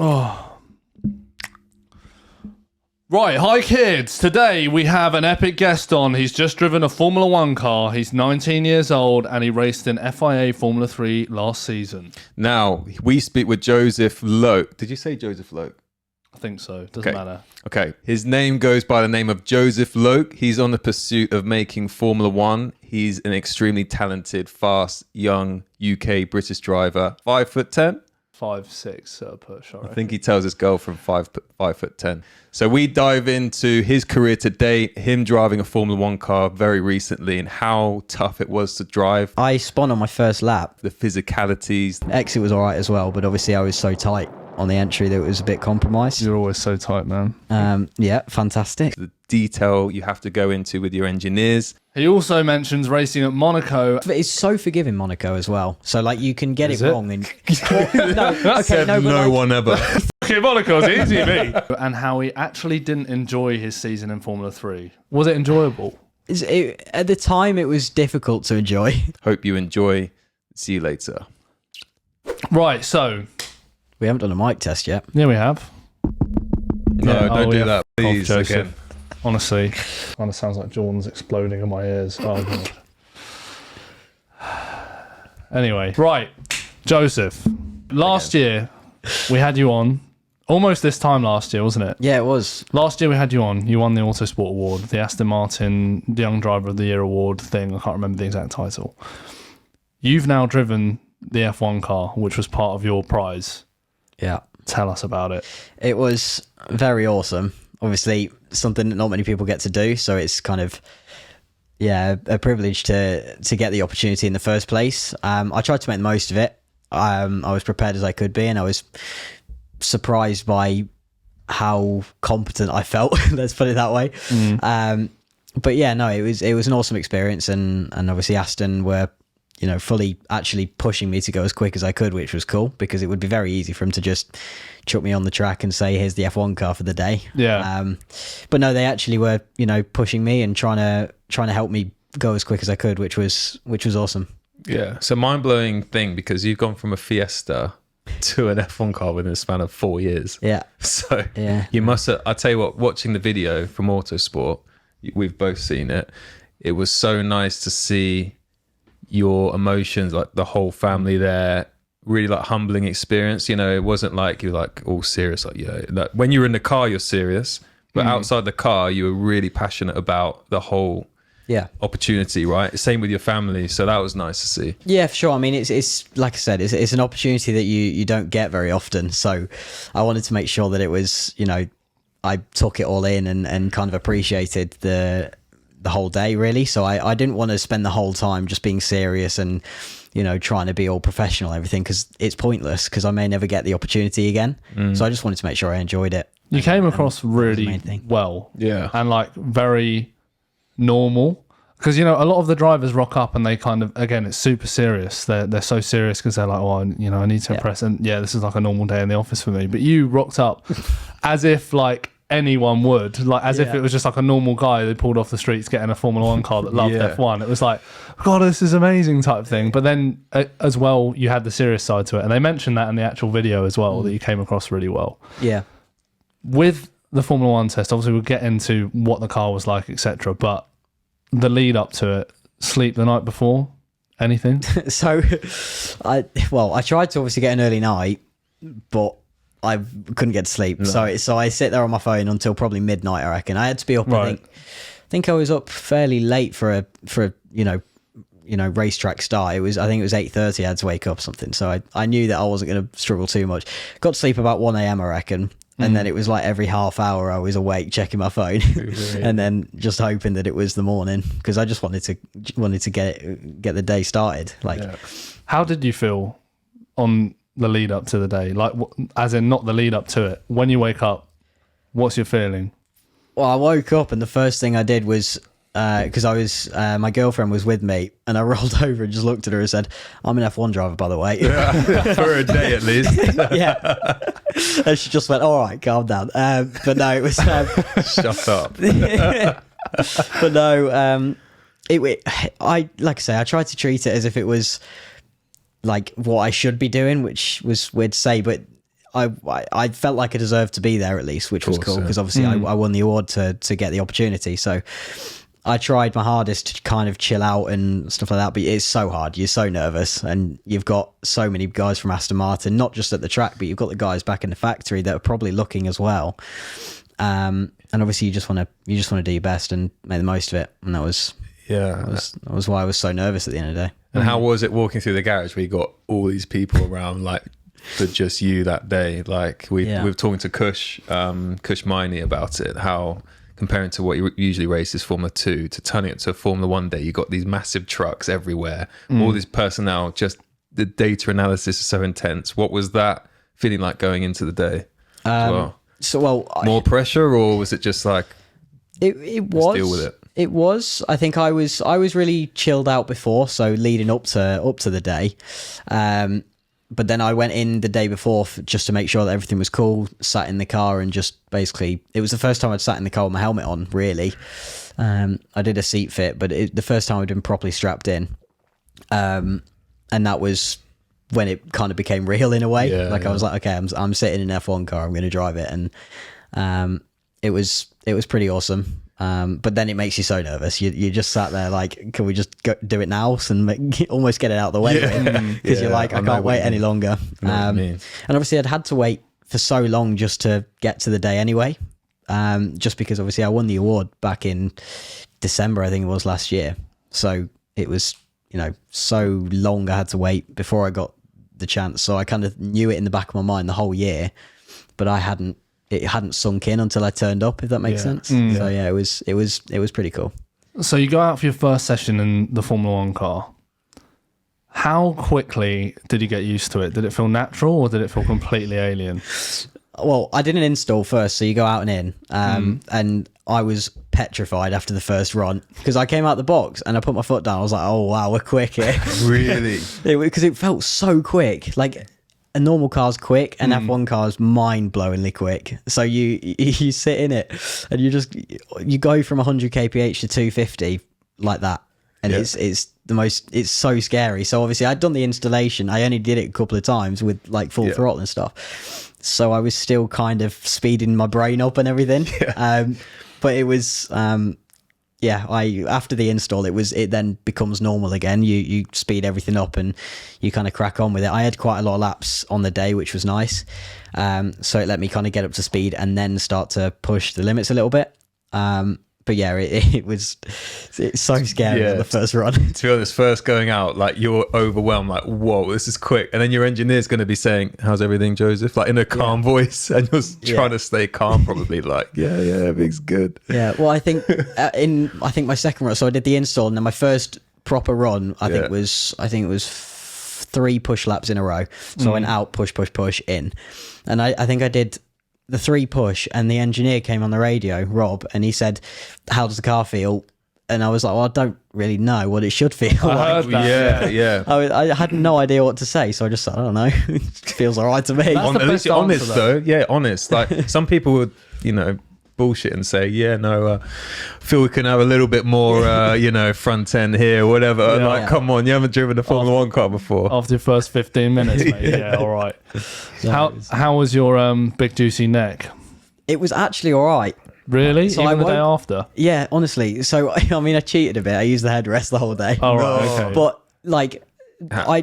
Oh. Right, hi kids. Today we have an epic guest on. He's just driven a Formula 1 car. He's 19 years old and he raced in FIA Formula 3 last season. Now, we speak with Joseph Loake. Did you say Joseph Loake? I think so. Doesn't matter. Okay. His name goes by the name of Joseph Loake. He's on the pursuit of making Formula 1. He's an extremely talented, fast, young UK British driver. 5'10"? 5'6" at a push. I think he tells his girlfriend 5'10". So we dive into his career to date, him driving a Formula 1 car very recently, and how tough it was to drive. I spun on my first lap. The physicalities. Exit was all right as well, but obviously I was so tight on the entry that it was a bit compromised. You're always so tight, man. Yeah, fantastic. The detail you have to go into with your engineers. He also mentions racing at Monaco. But it's so forgiving, Monaco, as well. So, like, you can get it wrong. And No one ever. Okay, Monaco's easy, me. And how he actually didn't enjoy his season in Formula 3. Was it enjoyable? At the time, it was difficult to enjoy. Hope you enjoy. See you later. Right, so... We haven't done a mic test yet. Yeah, we have. No, don't do that, F please. off, Joseph. Again. Honestly, kind of sounds like Jordan's exploding in my ears. Oh, God. Anyway, right, Joseph. Last year, we had you on. Almost this time last year, wasn't it? Yeah, it was. Last year we had you on. You won the Autosport Award, the Aston Martin Young Driver of the Year Award thing. I can't remember the exact title. You've now driven the F1 car, which was part of your prize. Yeah. Tell us about it. It was very awesome. Obviously, something that not many people get to do. So it's kind of, a privilege to get the opportunity in the first place. I tried to make the most of it. I was prepared as I could be, and I was surprised by how competent I felt. Let's put it that way. But yeah, no, it was an awesome experience, and obviously Aston were, fully actually pushing me to go as quick as I could, which was cool, because it would be very easy for him to just chuck me on the track and say, here's the F1 car for the day. Yeah. But no, they actually were, pushing me and trying to help me go as quick as I could, which was awesome. Yeah. So mind-blowing thing, because you've gone from a Fiesta to an F1 car within a span of 4 years. Yeah. So yeah. You must have, I'll tell you what, watching the video from Autosport, we've both seen it. It was so nice to see your emotions, like the whole family there, really like humbling experience. It wasn't like you're like all serious, like when you're in the car you're serious, but outside the car you were really passionate about the whole opportunity, right? Same with your family, so that was nice to see. Yeah, for sure. I mean, it's like I said, it's an opportunity that you don't get very often, so I wanted to make sure that it was, I took it all in and kind of appreciated the whole day, really. So I didn't want to spend the whole time just being serious and trying to be all professional and everything, because it's pointless, because I may never get the opportunity again. So I just wanted to make sure I enjoyed it. You came across really well. Yeah. And like very normal, because a lot of the drivers rock up and they kind of, again, it's super serious. They're so serious because they're like, I need to impress, and this is like a normal day in the office for me. But you rocked up as if like anyone would, like as if it was just like a normal guy they pulled off the streets getting a Formula 1 car that loved F1. It was like, God, this is amazing type thing. But then as well, you had the serious side to it, and they mentioned that in the actual video as well, that you came across really well. Yeah. With the Formula 1 test, obviously we'll get into what the car was like, etc. But the lead up to it, sleep the night before, anything? So I tried to obviously get an early night, but I couldn't get to sleep. No. So I sit there on my phone until probably midnight, I reckon. I had to be up. Right. I think I was up fairly late for a racetrack start. I think it was 8:30. I had to wake up or something. So I knew that I wasn't going to struggle too much. Got to sleep about 1 a.m. I reckon. And then it was like every half hour I was awake checking my phone, and then just hoping that it was the morning, because I just wanted to get the day started. How did you feel on the lead up to the day? Like, as in not the lead up to it. When you wake up, what's your feeling? Well, I woke up and the first thing I did was, because I was, my girlfriend was with me, and I rolled over and just looked at her and said, I'm an F1 driver, by the way. For a day at least. Yeah. And she just went, all right, calm down. But no, it was... Shut up. But no, I like I say, I tried to treat it as if it was like what I should be doing, which was weird to say, but I felt like I deserved to be there at least, which was cool because obviously I won the award to get the opportunity. So I tried my hardest to kind of chill out and stuff like that, but it's so hard. You're so nervous, and you've got so many guys from Aston Martin, not just at the track, but you've got the guys back in the factory that are probably looking as well. And obviously you just want to do your best and make the most of it. And that was why I was so nervous at the end of the day. And how was it walking through the garage where you got all these people around, like, for just you that day? Like we were talking to Kush Miney about it, how comparing to what you usually races Formula 2 to turning it to a Formula 1 day, you got these massive trucks everywhere, all this personnel, just the data analysis is so intense. What was that feeling like going into the day as well? More pressure, or was it just like it was deal with it? It was. I think I was really chilled out before, so leading up to the day. But then I went in the day before just to make sure that everything was cool, sat in the car and just basically, it was the first time I'd sat in the car with my helmet on, really. I did a seat fit, but the first time I'd been properly strapped in. And that was when it kind of became real in a way. I was like, okay, I'm sitting in an F1 car, I'm going to drive it. And it was pretty awesome. But then it makes you so nervous. You just sat there like, can we just do it now and almost get it out of the way? Because you're like, I can't wait any longer. And obviously I'd had to wait for so long just to get to the day anyway. Just because obviously I won the award back in December, I think it was last year. So it was, so long I had to wait before I got the chance. So I kind of knew it in the back of my mind the whole year, but it hadn't sunk in until I turned up, if that makes sense. So yeah, it was pretty cool. So you go out for your first session in the Formula 1 car. How quickly did you get used to it? Did it feel natural or did it feel completely alien? Well, I did an install first, so you go out and in. And I was petrified after the first run because I came out the box and I put my foot down. I was like, oh, wow, we're quick here. Really? Because it felt so quick. Like, a normal car's quick, and F1 car's mind-blowingly quick. So you sit in it, and you go from 100 kph to 250 like that, and it's so scary. So obviously I'd done the installation. I only did it a couple of times with like full throttle and stuff. So I was still kind of speeding my brain up and everything. But it was after the install, it then becomes normal again. You speed everything up and you kind of crack on with it. I had quite a lot of laps on the day, which was nice. So it let me kind of get up to speed and then start to push the limits a little bit. But yeah, it's so scary on the first run. To be honest, first going out, like you're overwhelmed, like, whoa, this is quick. And then your engineer's going to be saying, how's everything, Joseph? Like in a calm voice. And you're trying to stay calm, probably like, yeah, everything's good. Yeah. Well, I think my second run, so I did the install and then my first proper run, I think it was 3 push laps in a row. So I went out, push, in. And I think I did the 3 push, and the engineer came on the radio, Rob, and he said, how does the car feel? And I was like, well, I don't really know what it should feel like. I had no idea what to say, so I just said, I don't know. It feels all right to me. At least you're honest, though. Yeah, honest. Like some people would, bullshit and say, feel we can have a little bit more, front end here, whatever. Come on, you haven't driven a Formula 1 car before. After your first 15 minutes, mate. Yeah, all right. How was your big juicy neck? It was actually all right. Really? So even the day after? Yeah, honestly. So, I mean, I cheated a bit. I used the headrest the whole day. Oh, right, okay. But, like,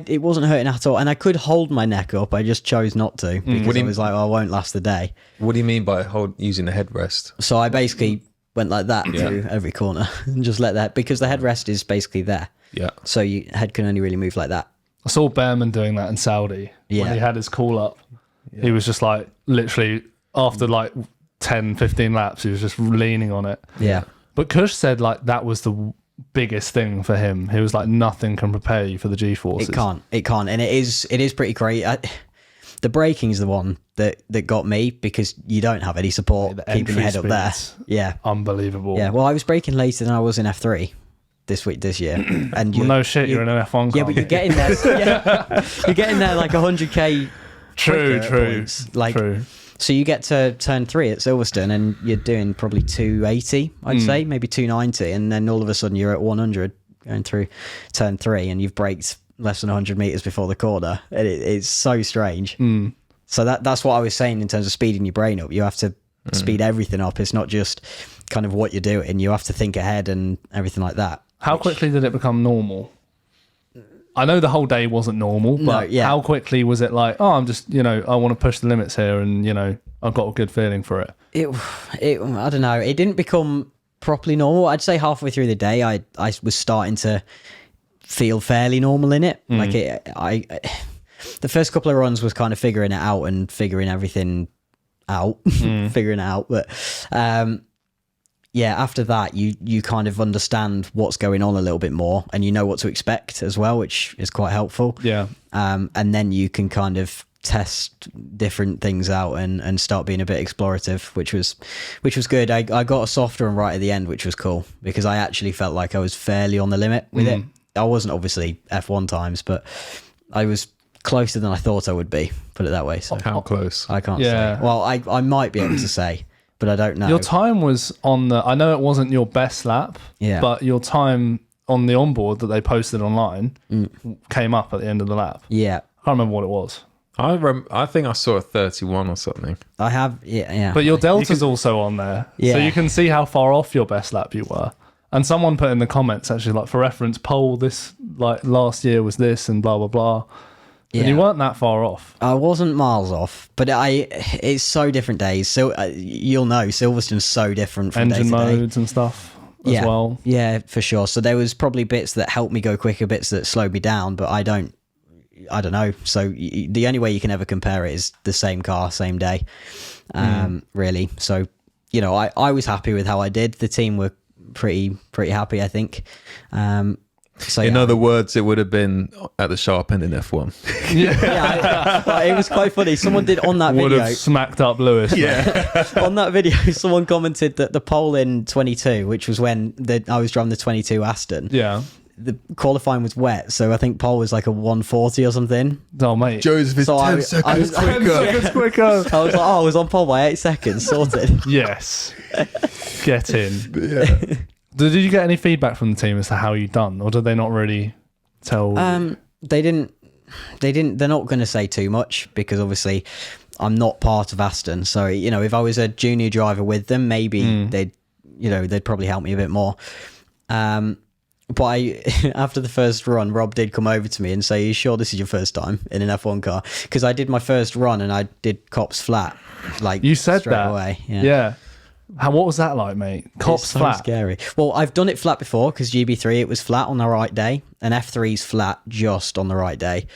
it wasn't hurting at all. And I could hold my neck up. I just chose not to because I was like, I won't last the day. What do you mean by using the headrest? So I basically went like that through every corner and just let that, because the headrest is basically there. Yeah. So your head can only really move like that. I saw Behrman doing that in Saudi when he had his call up. Yeah. He was just like, literally, after like 10, 15 laps, he was just leaning on it. Yeah. But Kush said like that was the biggest thing for him. He was like, nothing can prepare you for the G-forces. It can't. And it is pretty great. The braking's the one that got me, because you don't have any support keeping your head up there. Yeah. Unbelievable. Yeah. Well, I was braking later than I was in F3 this year. And you're in an F1 car. Yeah, but you're getting there. You're getting there like 100k. True. True. So you get to turn 3 at Silverstone and you're doing probably 280, I'd say, maybe 290. And then all of a sudden you're at 100 going through turn 3 and you've braked less than 100 meters before the corner. And it's so strange. So that's what I was saying in terms of speeding your brain up. You have to speed everything up. It's not just kind of what you're doing. You have to think ahead and everything like that. How quickly did it become normal? I know the whole day wasn't normal, but how quickly was it like, oh, I'm just, I want to push the limits here and, I've got a good feeling for it? I don't know. It didn't become properly normal. I'd say halfway through the day, I was starting to feel fairly normal in it. Like the first couple of runs was kind of figuring it out and figuring everything out, figuring it out. But after that, you kind of understand what's going on a little bit more, and you know what to expect as well, which is quite helpful. Yeah. And then you can kind of test different things out and start being a bit explorative, which was good. I got a softer and right at the end, which was cool, because I actually felt like I was fairly on the limit with it. I wasn't obviously F1 times, but I was closer than I thought I would be, put it that way. So how close? I can't say. Well, I might be able to say, but I don't know. Your time was on I know it wasn't your best lap, but your time on the onboard that they posted online came up at the end of the lap. Yeah. I can't remember what it was. I think I saw a 31 or something. I have, yeah. But your delta's also on there. Yeah. So you can see how far off your best lap you were. And someone put in the comments, actually, like, for reference, Pole, this, like, last year was this and blah, blah, blah. Yeah. And you weren't that far off. I wasn't miles off, but it's so different days. So you'll know Silverstone's so different from engine day to day. modes and stuff as well. Yeah, for sure. So there was probably bits that helped me go quicker, bits that slowed me down, but I don't know. So the only way you can ever compare it is the same car, same day, really. So, I was happy with how I did. The team were pretty happy, I think. So in other words, it would have been at the sharp end in F1. It was quite funny. Someone did on that Would video. have smacked up Lewis. On that video, someone commented that the pole in 22, which was when I was driving the 22 Aston. Yeah. The qualifying was wet, so I think pole was like a 140 or something. Oh, mate. Joseph is 10 seconds quicker. 10 seconds quicker. I was like, I was on pole by 8 seconds, sorted. Yes. Get in. Yeah. Did you get any feedback from the team as to how you done, or did they not really tell? They didn't. They're not going to say too much, because obviously I'm not part of Aston. So if I was a junior driver with them, maybe they'd probably help me a bit more. But after the first run, Rob did come over to me and say, "Are you sure this is your first time in an F1 car?" Because I did my first run and I did cops flat. Like, you said straight that away. Yeah. What was that like, mate? Cops it's so flat. Scary. Well, I've done it flat before, because GB3 it was flat on the right day, and F3's flat just on the right day.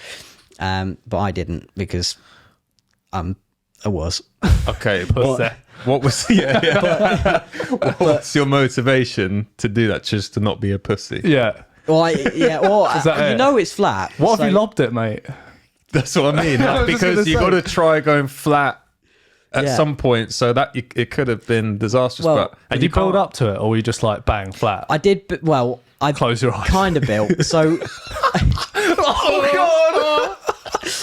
But I didn't, because I was. Okay, but what was what's your motivation to do that? Just to not be a pussy? Yeah. Well, it's flat. What have you lobbed it, mate? That's what I mean. Because you got to try going flat at some point, so that it could have been disastrous. Well, did you build up to it, or were you just like bang flat? I did, but I close your eyes. Kind of built. So, oh god,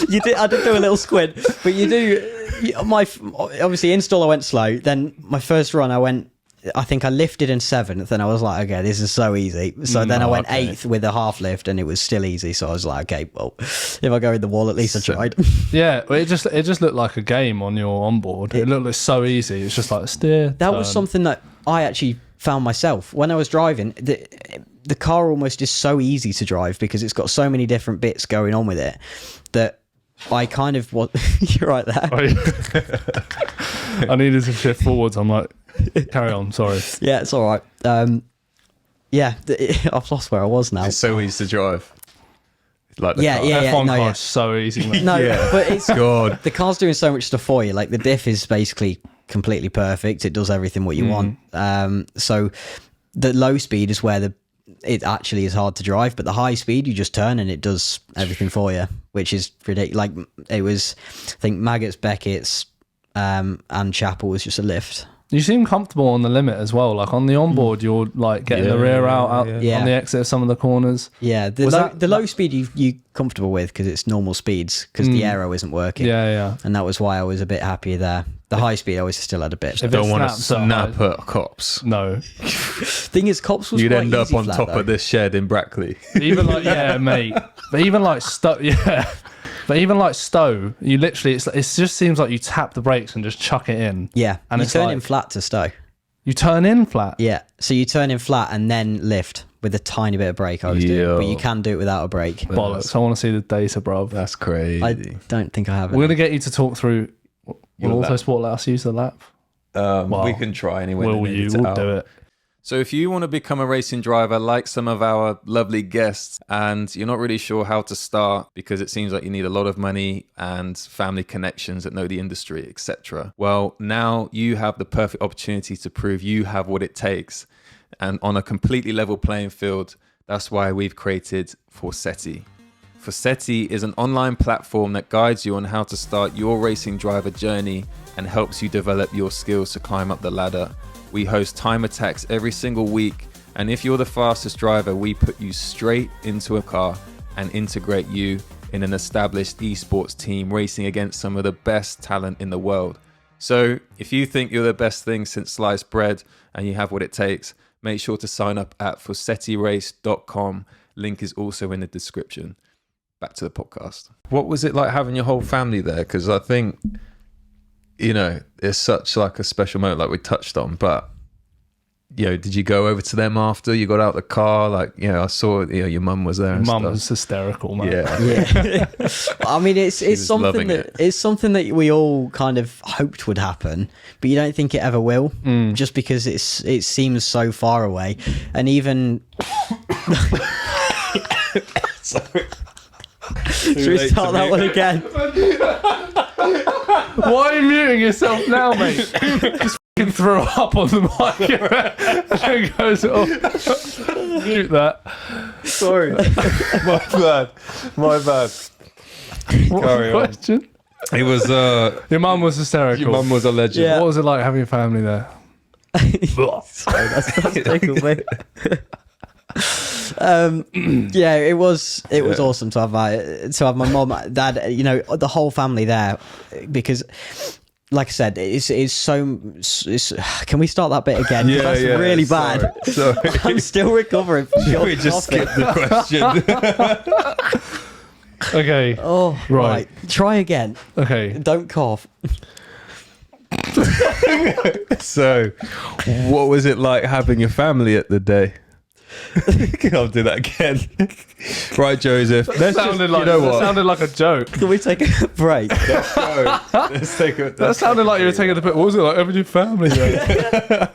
you did. I did do a little squint, but you do. Obviously install I went slow. Then my first run I think I lifted in 7th, and I was like, okay, this is so easy. So then I went 8th with a half lift, and it was still easy. So I was like, okay, well, if I go in the wall, at least I tried. Yeah, it just looked like a game on your onboard. It looked like so easy. It's just like steer. That was something that I actually found myself when I was driving. The car almost is so easy to drive, because it's got so many different bits going on with it that I kind of you're right there. I needed to shift forwards. I'm like, carry on. Sorry. Yeah, it's all right. I've lost where I was now. It's so easy to drive. Like the car. F1 car is so easy, mate. But it's God. The car's doing so much stuff for you. Like, the diff is basically completely perfect. It does everything what you want. So the low speed is where it actually is hard to drive, but the high speed, you just turn and it does everything for you, which is ridiculous. Like, it was, I think, Maggots, Beckett's, and Chapel was just a lift. You seem comfortable on the limit as well. Like, on the onboard, you're like getting the rear out on the exit of some of the corners. Yeah, the low speed you comfortable with, because it's normal speeds, because the aero isn't working. Yeah. And that was why I was a bit happier there. The high speed, I always still had a bit. If don't want to snap at cops. No. Thing is, cops was You'd quite end up easy on top though. of this shed in Brackley. Even like, mate. But even like stuck, But even like Stowe, you literally, it just seems like you tap the brakes and just chuck it in. Yeah, And you it's turn like- in flat to Stowe. You turn in flat. Yeah, so you turn in flat and then lift with a tiny bit of brake. I was doing, but you can do it without a brake. Bollocks. I want to see the data, bruv. That's crazy. I don't think I have it. We're going to get you to talk through. Will Your lap. Autosport let us use the lap? We can try anyway. Will you? We'll do it. So if you want to become a racing driver like some of our lovely guests and you're not really sure how to start because it seems like you need a lot of money and family connections that know the industry, etc. Well, now you have the perfect opportunity to prove you have what it takes. And on a completely level playing field, that's why we've created Forsetti. Forsetti is an online platform that guides you on how to start your racing driver journey and helps you develop your skills to climb up the ladder. We host time attacks every single week, and if you're the fastest driver, we put you straight into a car and integrate you in an established esports team racing against some of the best talent in the world. So if you think you're the best thing since sliced bread and you have what it takes, make sure to sign up at forsettirace.com. Link is also in the description. Back to the podcast. What was it like having your whole family there? Because I think, you know, it's such like a special moment like we touched on, but, you know, did you go over to them after you got out the car? Like, you know, I saw, you know, your mum was there and Mum stuff. was hysterical, man. Yeah. I mean, it's was something loving that it. it's something that we all kind of hoped would happen, but you don't think it ever will, just because it seems so far away, and even. Sorry. Should we start that one again? Why are you muting yourself now, mate? Just fucking throw up on the mic and goes, oh, mute that. Sorry. My bad. What Carry was on. the question? It was, Your mum was hysterical. your mum was a legend. Yeah. What was it like having your family there? Sorry, that's tickled me. Yeah, it was awesome to have my mom, dad, you know, the whole family there, because like I said, it's so can we start that bit again? Yeah, That's really bad. Sorry. I'm still recovering from Should short we just coughing. skip the question? Okay. Oh, Right. right. Try again. Okay. Don't cough. So, what was it like having your family at the day? I'll do that again. Right, Joseph. Let's Sounded just, like, you know that what? sounded like a joke. Can we take a break? Let's go. Let's take it. That sounded like you were taking a bit. What was it like having your family there?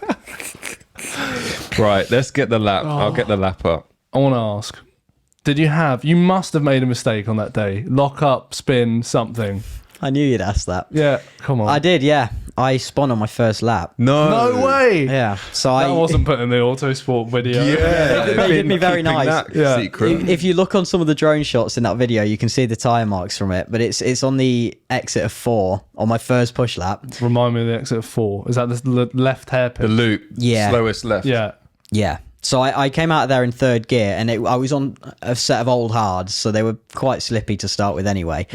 Right, let's get the lap. I'll get the lap up. I want to ask, you must have made a mistake on that day. Lock up, spin, something. I knew you'd ask that. Yeah, come on. I did, yeah. I spun on my first lap. No. No way. Yeah. So That I wasn't put in the Autosport video. Yeah, They did me very keeping nice. that Yeah. secret. If you look on some of the drone shots in that video, you can see the tyre marks from it. But it's on the exit of 4 on my first push lap. Remind me of the exit of 4. Is that the left The hairpin? loop. Yeah. Slowest left. Yeah. Yeah. So I came out of there in third gear, and I was on a set of old hards, so they were quite slippy to start with anyway.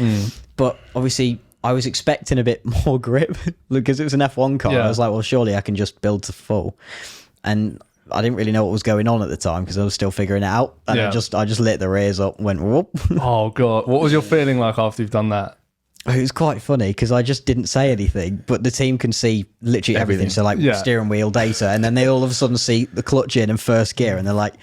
But obviously, I was expecting a bit more grip because it was an F1 car. Yeah. I was like, well, surely I can just build to full. And I didn't really know what was going on at the time because I was still figuring it out. And Yeah. I just lit the rears up, went whoop. Oh god, what was your feeling like after you've done that? It was quite funny because I just didn't say anything, but the team can see literally everything. So like Yeah. steering wheel data, and then they all of a sudden see the clutch in first gear, and they're like,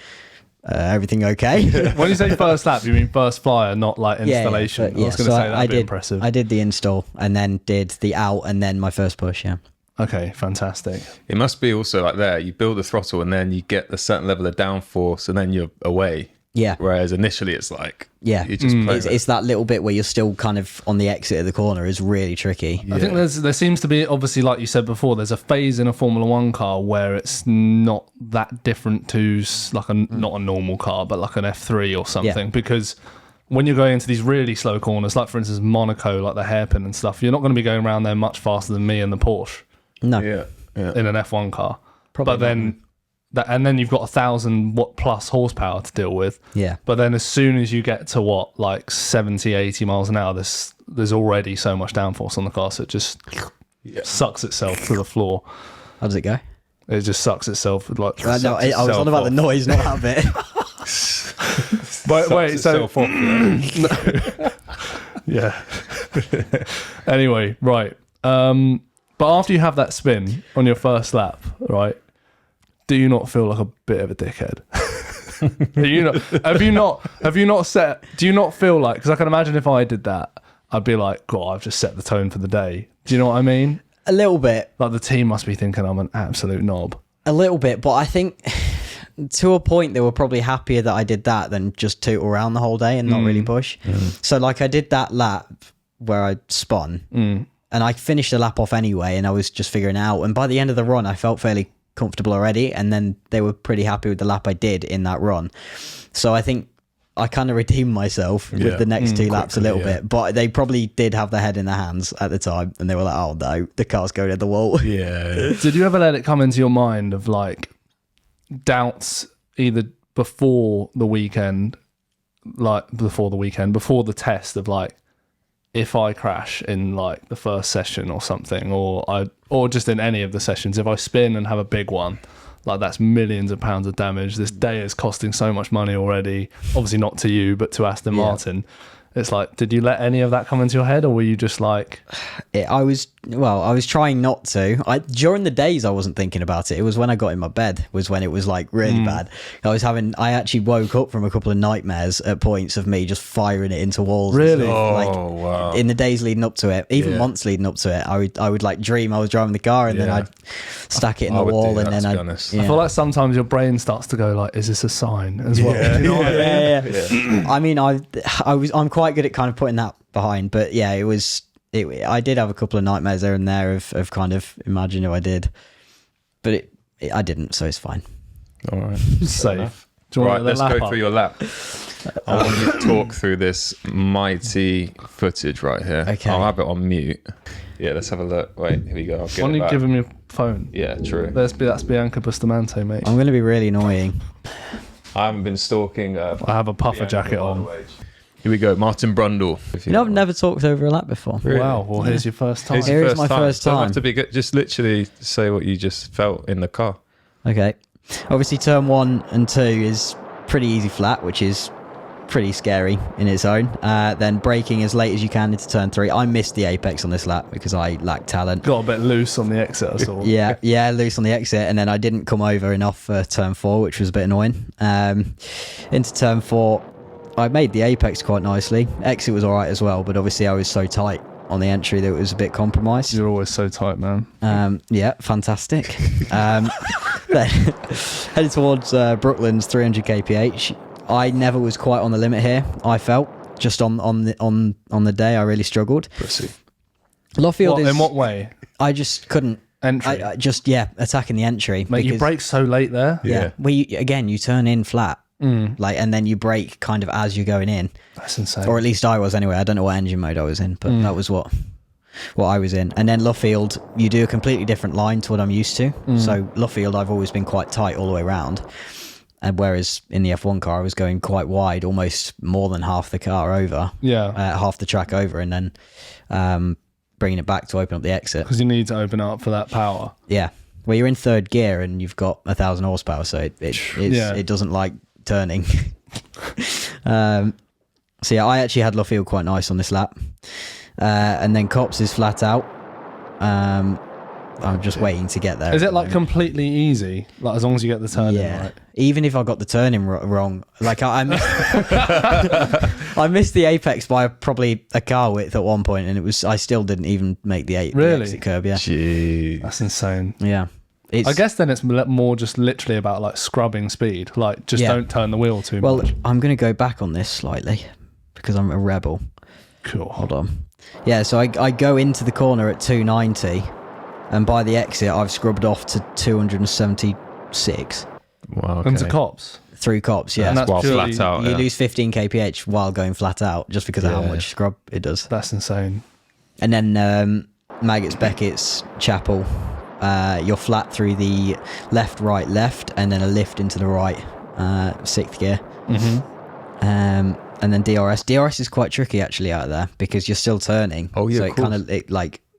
"Everything okay?" When you say first lap, you mean first flyer, not like installation. but I was going to so say that'd be impressive. I did the install and then did the out and then my first push. Yeah, Okay, fantastic. It must be also like there. You build the throttle and then you get a certain level of downforce and then you're away. yeah, Whereas initially it's like, yeah. you just play It's that little bit where you're still kind of on the exit of the corner is really tricky. I think there seems to be, obviously, like you said before, there's a phase in a Formula One car where it's not that different to like not a normal car, but like an F3 or something. Because when you're going into these really slow corners, like for instance Monaco, like the hairpin and stuff, you're not going to be going around there much faster than me in the Porsche No, Yeah. in an F1 car. Probably but then and you've got 1,000 watt plus horsepower to deal with. yeah, But then as soon as you get to like 70, 80 miles an hour, there's already so much downforce on the car, so it just sucks itself to the floor. how does it go? It just sucks itself. Like, No, sucks I was on itself about the off. noise, not that bit. Wait, so Itself off, yeah. Yeah. Anyway, right. But after you have that spin on your first lap, right, do you not feel like a bit of a dickhead? Have you not set, do you not feel like, because I can imagine if I did that, I'd be like, God, I've just set the tone for the day. Do you know what I mean? A little bit. Like the team must be thinking I'm an absolute knob. A little bit, but I think to a point they were probably happier that I did that than just toot around the whole day and not really push. So like I did that lap where I spun and I finished the lap off anyway and I was just figuring it out. And by the end of the run, I felt fairly comfortable already. And then they were pretty happy with the lap I did in that run. So I think I kind of redeemed myself with the next two laps a little bit, but they probably did have their head in their hands at the time and they were like, oh no, the car's going at the wall. Yeah. Did you ever let it come into your mind of like doubts either before the test of like, if I crash in like the first session or something, or just in any of the sessions, if I spin and have a big one, like that's millions of pounds of damage. This day is costing so much money already. Obviously not to you, but to Aston Martin. It's like, did you let any of that come into your head, or were you just like... I was trying not to. During the days, I wasn't thinking about it. It was when I got in my bed, was when it was like really bad. I actually woke up from a couple of nightmares at points of me just firing it into walls. Really? Wow. In the days leading up to it, even months leading up to it, I would like dream I was driving the car and then I'd stack it in the wall and then I feel like sometimes your brain starts to go like, is this a sign as well? Do you know what I mean? I mean, I'm quite good at kind of putting that behind, but yeah, I did have a couple of nightmares there and there of kind of imagine if I did, but I didn't, so it's fine. All right. Safe. Right, let's go through your lap. I want you to talk through this mighty footage right here. Okay. I'll have it on mute. Yeah, let's have a look. Wait, here we go. I'll get Why don't it you back. give him your phone? Yeah, true. That's Bianca Bustamante, mate. I'm going to be really annoying. I haven't been stalking. I have a puffer jacket on. Here we go, Martin Brundle. I've never talked over a lap before. Really? Wow, well, here's your first time. Here is my first Don't time. have to be good. Just literally say what you just felt in the car. Okay. Obviously, turn 1 and 2 is pretty easy flat, which is pretty scary in its own. Then braking as late as you can into turn 3. I missed the apex on this lap because I lack talent. Got a bit loose on the exit, I saw. Yeah, loose on the exit, and then I didn't come over enough for turn 4, which was a bit annoying. Into turn 4, I made the apex quite nicely. Exit was all right as well, but obviously I was so tight on the entry that it was a bit compromised. You're always so tight, man. Yeah, fantastic. Then headed towards Brooklands 300 kph. I never was quite on the limit here. I felt just on the day I really struggled. Pussy. Luffield is In what way? I just couldn't. Entry. I just attacking the entry. Mate, you brake so late there. Yeah. Well, you turn in flat, and then you brake kind of as you're going in. That's insane. Or at least I was anyway. I don't know what engine mode I was in, but that was what I was in. And then Luffield, you do a completely different line to what I'm used to. So Luffield, I've always been quite tight all the way around. And whereas in the F1 car, I was going quite wide, almost more than half the car over. Yeah. Half the track over, and then bringing it back to open up the exit. Because you need to open up for that power. Yeah. Well, you're in third gear and you've got 1,000 horsepower, so it doesn't like turning. So yeah, I actually had Luffield quite nice on this lap. And then Cops is flat out. I'm just waiting to get there. Is it like completely easy? Like as long as you get the turn in right? Even if I got the turning wrong, like I missed the apex by probably a car width at one point, and I still didn't even make the exit curb. Yeah, Gee, that's insane. Yeah, I guess then it's more just literally about like scrubbing speed. Like just don't turn the wheel too much. Well, I'm going to go back on this slightly because I'm a rebel. Cool. Hold on. Yeah, so I go into the corner at 290. And by the exit, I've scrubbed off to 276. Wow. Okay. Into Cops? Through Cops, yeah. And that's while flat out. You lose 15 kph while going flat out just because of how much scrub it does. That's insane. And then Maggots, Beckett's, Chapel, you're flat through the left, right, left, and then a lift into the right, 6th gear. Mm-hmm. And then DRS. DRS is quite tricky actually out there because you're still turning. Oh, yeah, so it kind of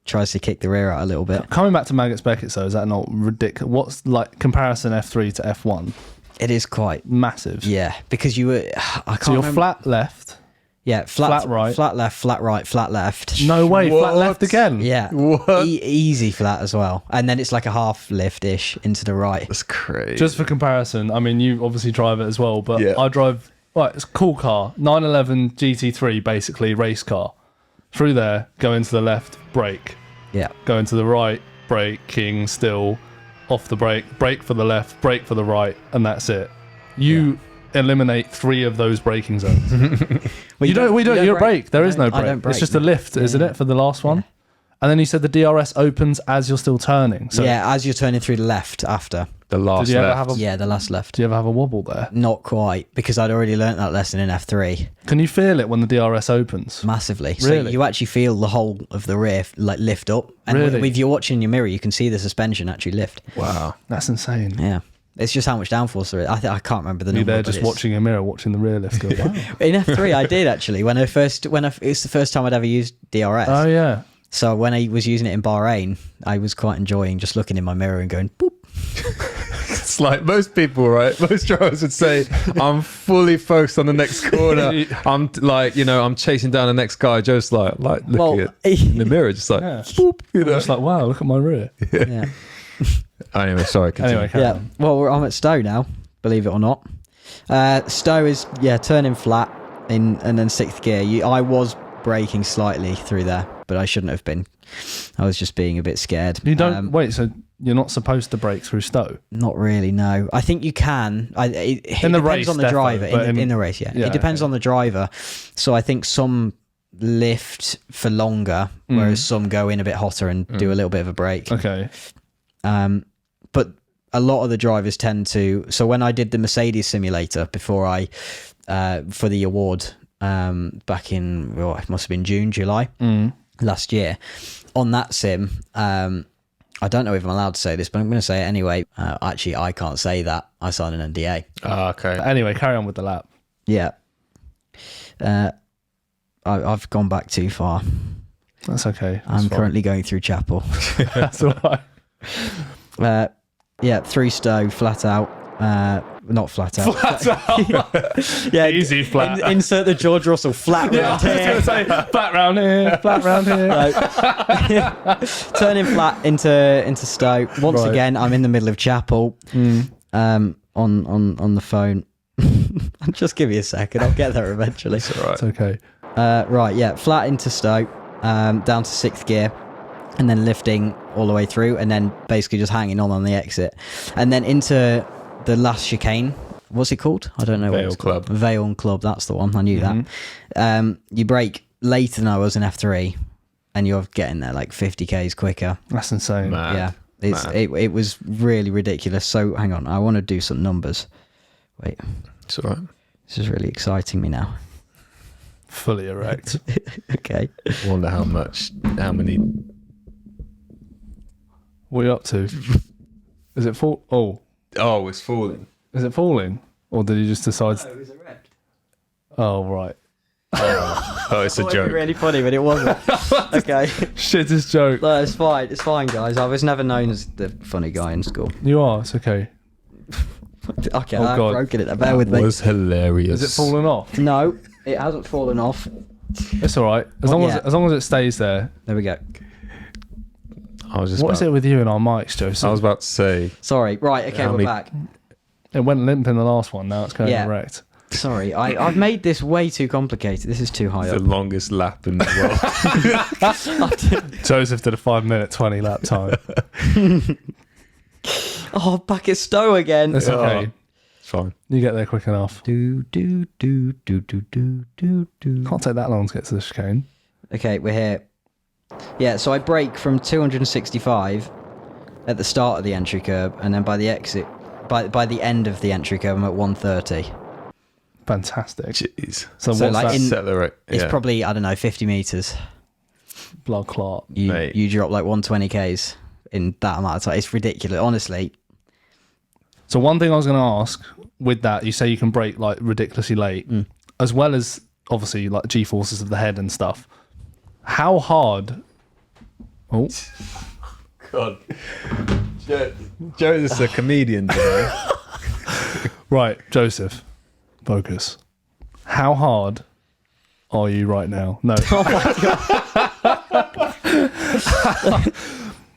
tries to kick the rear out a little bit. Coming back to Maggots Beckett, though, is that not ridiculous? What's like comparison F3 to F1? It is quite massive. Yeah, because you were. I can't so you're remember. flat left. Yeah, flat right. flat left, flat right, flat left. No way, flat What? left again. Yeah, What? easy flat as well, and then it's like a half lift-ish into the right. That's crazy. Just for comparison, I mean, you obviously drive it as well, but Yeah. I drive, right, it's a cool car, 911 GT3, basically, race car. Through there, go into the left, brake. Yeah, Go into the right, braking still, off the brake for the left, brake for the right, and that's it. You eliminate 3 of those braking zones. well, you don't, you're brake. There is no I brake. don't brake, It's just a no. lift, isn't it, for the last one? And then you said the DRS opens as you're still turning. So yeah, as you're turning through the left after. the last did you ever left. have a Yeah, the last left. do you ever have a wobble there? Not quite, because I'd already learnt that lesson in F3 Can you feel it when the DRS opens? massively. So Really? you actually feel the whole of the rear like lift up, and Really? if you're watching in your mirror, you can see the suspension actually lift. Wow. That's insane. Yeah, it's just how much downforce there is. I can't remember the You're number. there but just it's- watching a mirror, watching the rear lift go, wow. In F3, I did actually it's the first time I'd ever used DRS. Oh, yeah. So when I was using it in Bahrain, I was quite enjoying just looking in my mirror and going boop. It's like most people, right? Most drivers would say, I'm fully focused on the next corner. I'm like, I'm chasing down the next guy. Joe's like looking Well, at in the mirror, just like, Yeah. boop, Just like, wow, look at my rear. Yeah. Anyway, sorry, continue. Anyway, carry Yeah. on. Well, I'm at Stowe now, believe it or not. Stowe is turning flat and then 6th gear. I was braking slightly through there, but I shouldn't have been. I was just being a bit scared. You don't, wait, so you're not supposed to brake through Stowe? Not really, no. I think you can. It In the depends race, on the defo, driver. but In the race, yeah. Yeah, It depends okay. on the driver. So I think some lift for longer, whereas some go in a bit hotter and do a little bit of a brake. Okay. But a lot of the drivers tend to. So when I did the Mercedes simulator before for the award back in, well, it must have been June, July last year, on that sim, I don't know if I'm allowed to say this, but I'm going to say it anyway. Actually, I can't say that. I signed an NDA. Okay. Anyway, carry on with the lap. Yeah. I've gone back too far. That's okay. That's I'm fine. currently going through Chapel. That's all right. Yeah, 3 Stowe, flat out. Not flat out. Yeah, Easy flat. insert the George Russell flat I round was going here. to say, flat round here, flat round here. Turning flat into Stowe. Once Right. again, I'm in the middle of Chapel. On the phone. Just give me a second. I'll get there eventually. It's okay. Right, yeah, flat into Stowe, down to 6th gear, and then lifting all the way through, and then basically just hanging on the exit, and then into the last chicane. What's it called? I don't know. Vale what it's called. Club. Vale Club. That's the one. I knew that. You brake later than I was in F3, and you're getting there like 50 k's quicker. That's insane. Mad. Yeah, it was really ridiculous. So hang on, I want to do some numbers. Wait, It's all right. this is really exciting me now. Fully erect. Okay. Wonder how many. What are you up to? Is it fall? Oh, Oh, it's falling. is it falling? Or did you just decide? it was erect. Oh, right. Oh, it's a It joke. was really funny, but it wasn't. Okay. Shittest joke. No, it's fine. It's fine, guys. I was never known as the funny guy in school. You are. It's okay. Okay, Oh, I've God. broken it. Bear with me. Was hilarious. Is it falling off? No, it hasn't fallen off. It's all right. As long as it stays there. There we go. I was just. What is it with you and our mics, Joseph? I was about to say. Sorry. Right. Okay, How we're many- back. It went limp in the last one. Now it's going Yeah. erect. Sorry, I've made this way too complicated. This is too high The up. longest lap in the world. Joseph did a 5-minute 20 lap time. Oh, back at Stowe again. It's okay. It's fine. You get there quick enough. Do do do do do do do do. Can't take that long to get to the chicane. Okay, we're here. Yeah, so I brake from 265 at the start of the entry curve, and then by the exit, by the end of the entry curve, I'm at 130. Fantastic. Jeez. So So, what's like, that? in- Accelerate. It's Yeah. probably, I don't know, 50 meters. Blood clot. Mate. You drop like 120 k's in that amount of time. It's ridiculous, honestly. So one thing I was going to ask with that, you say you can brake like ridiculously late, as well as obviously like G-forces of the head and stuff. How hard? Oh, God. Joe's is a comedian today. right, Joseph, focus. How hard are you right now? No. Oh my God.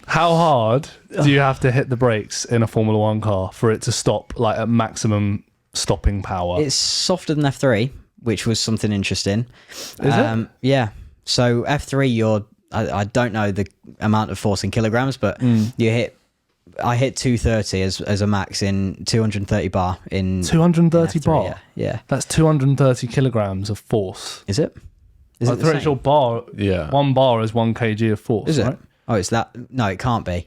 How hard do you have to hit the brakes in a Formula One car for it to stop like at maximum stopping power? It's softer than F3, which was something interesting. Is it? Yeah. So F3, I don't know the amount of force in kilograms, but I hit 230 as a max in 230 bar in 230 F3, bar? Yeah. That's 230 kilograms of force. Is it? Is I'm it the pretty same? sure bar, Yeah. 1 bar is 1 kg of force, Is it? right? Oh, it's that. No, it can't be.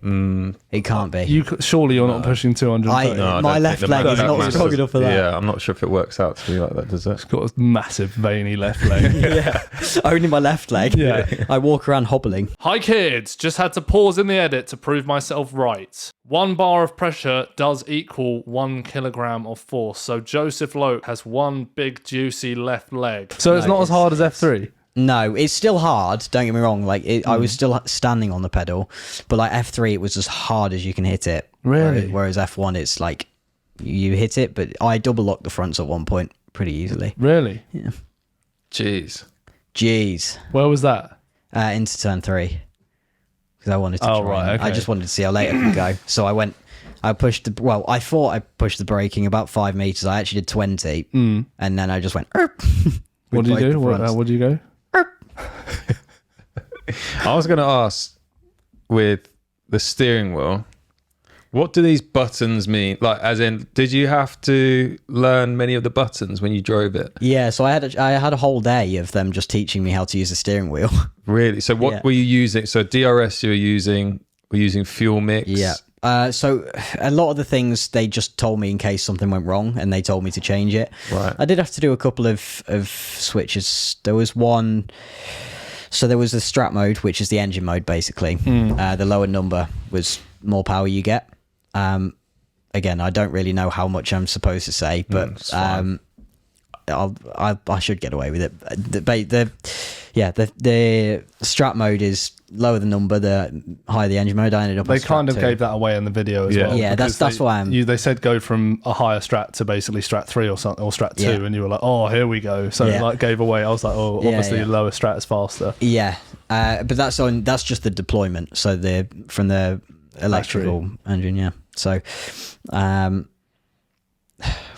It can't be. Surely you're not pushing 230. No, I My don't left think the leg is that not matters. strong enough for that. Yeah, I'm not sure if it works out to be like that, does it? Got a massive veiny left leg. Yeah. Only my left leg. Yeah. I walk around hobbling. Hi kids, just had to pause in the edit to prove myself right. 1 bar of pressure does equal 1 kilogram of force. So Joseph Loake has 1 big juicy left leg. So it's No, not as hard as F3. No, it's still hard. Don't get me wrong. Like I was still standing on the pedal, but like F3, it was as hard as you can hit it. Really? Whereas F1, it's like you hit it, but I double locked the fronts at one point pretty easily. Really? Yeah. Jeez. Jeez. Where was that? Into turn 3 because I wanted to. Oh, try right, and- I okay. just wanted to see how late I could go. So I went. I pushed the. Well, I thought I pushed the braking about 5 meters. I actually did 20, and then I just went. What did you do? What did you go? I was going to ask, with the steering wheel, what do these buttons mean? Like, as in, did you have to learn many of the buttons when you drove it? Yeah, so I had a whole day of them just teaching me how to use the steering wheel. Really? So what Yeah. were you using? So DRS you were using fuel mix? Yeah. So a lot of the things they just told me in case something went wrong, and they told me to change it. Right. I did have to do a couple of switches. There was one. So there was the strat mode, which is the engine mode, basically. The lower number was more power you get. Again, I don't really know how much I'm supposed to say, but it's fine. I should get away with it. The strat mode is lower the number, the higher the engine mode. I ended up. They on kind strat of 2. gave that away in the video as Yeah. well. Yeah, because that's why they said go from a higher strat to basically strat 3 or something, or strat 2, Yeah. and you were like, oh, here we go. So Yeah. it like gave away. I was like, oh, Yeah, obviously yeah. lower strat is faster. Yeah, but that's just the deployment. So from the electrical engine. Yeah. So,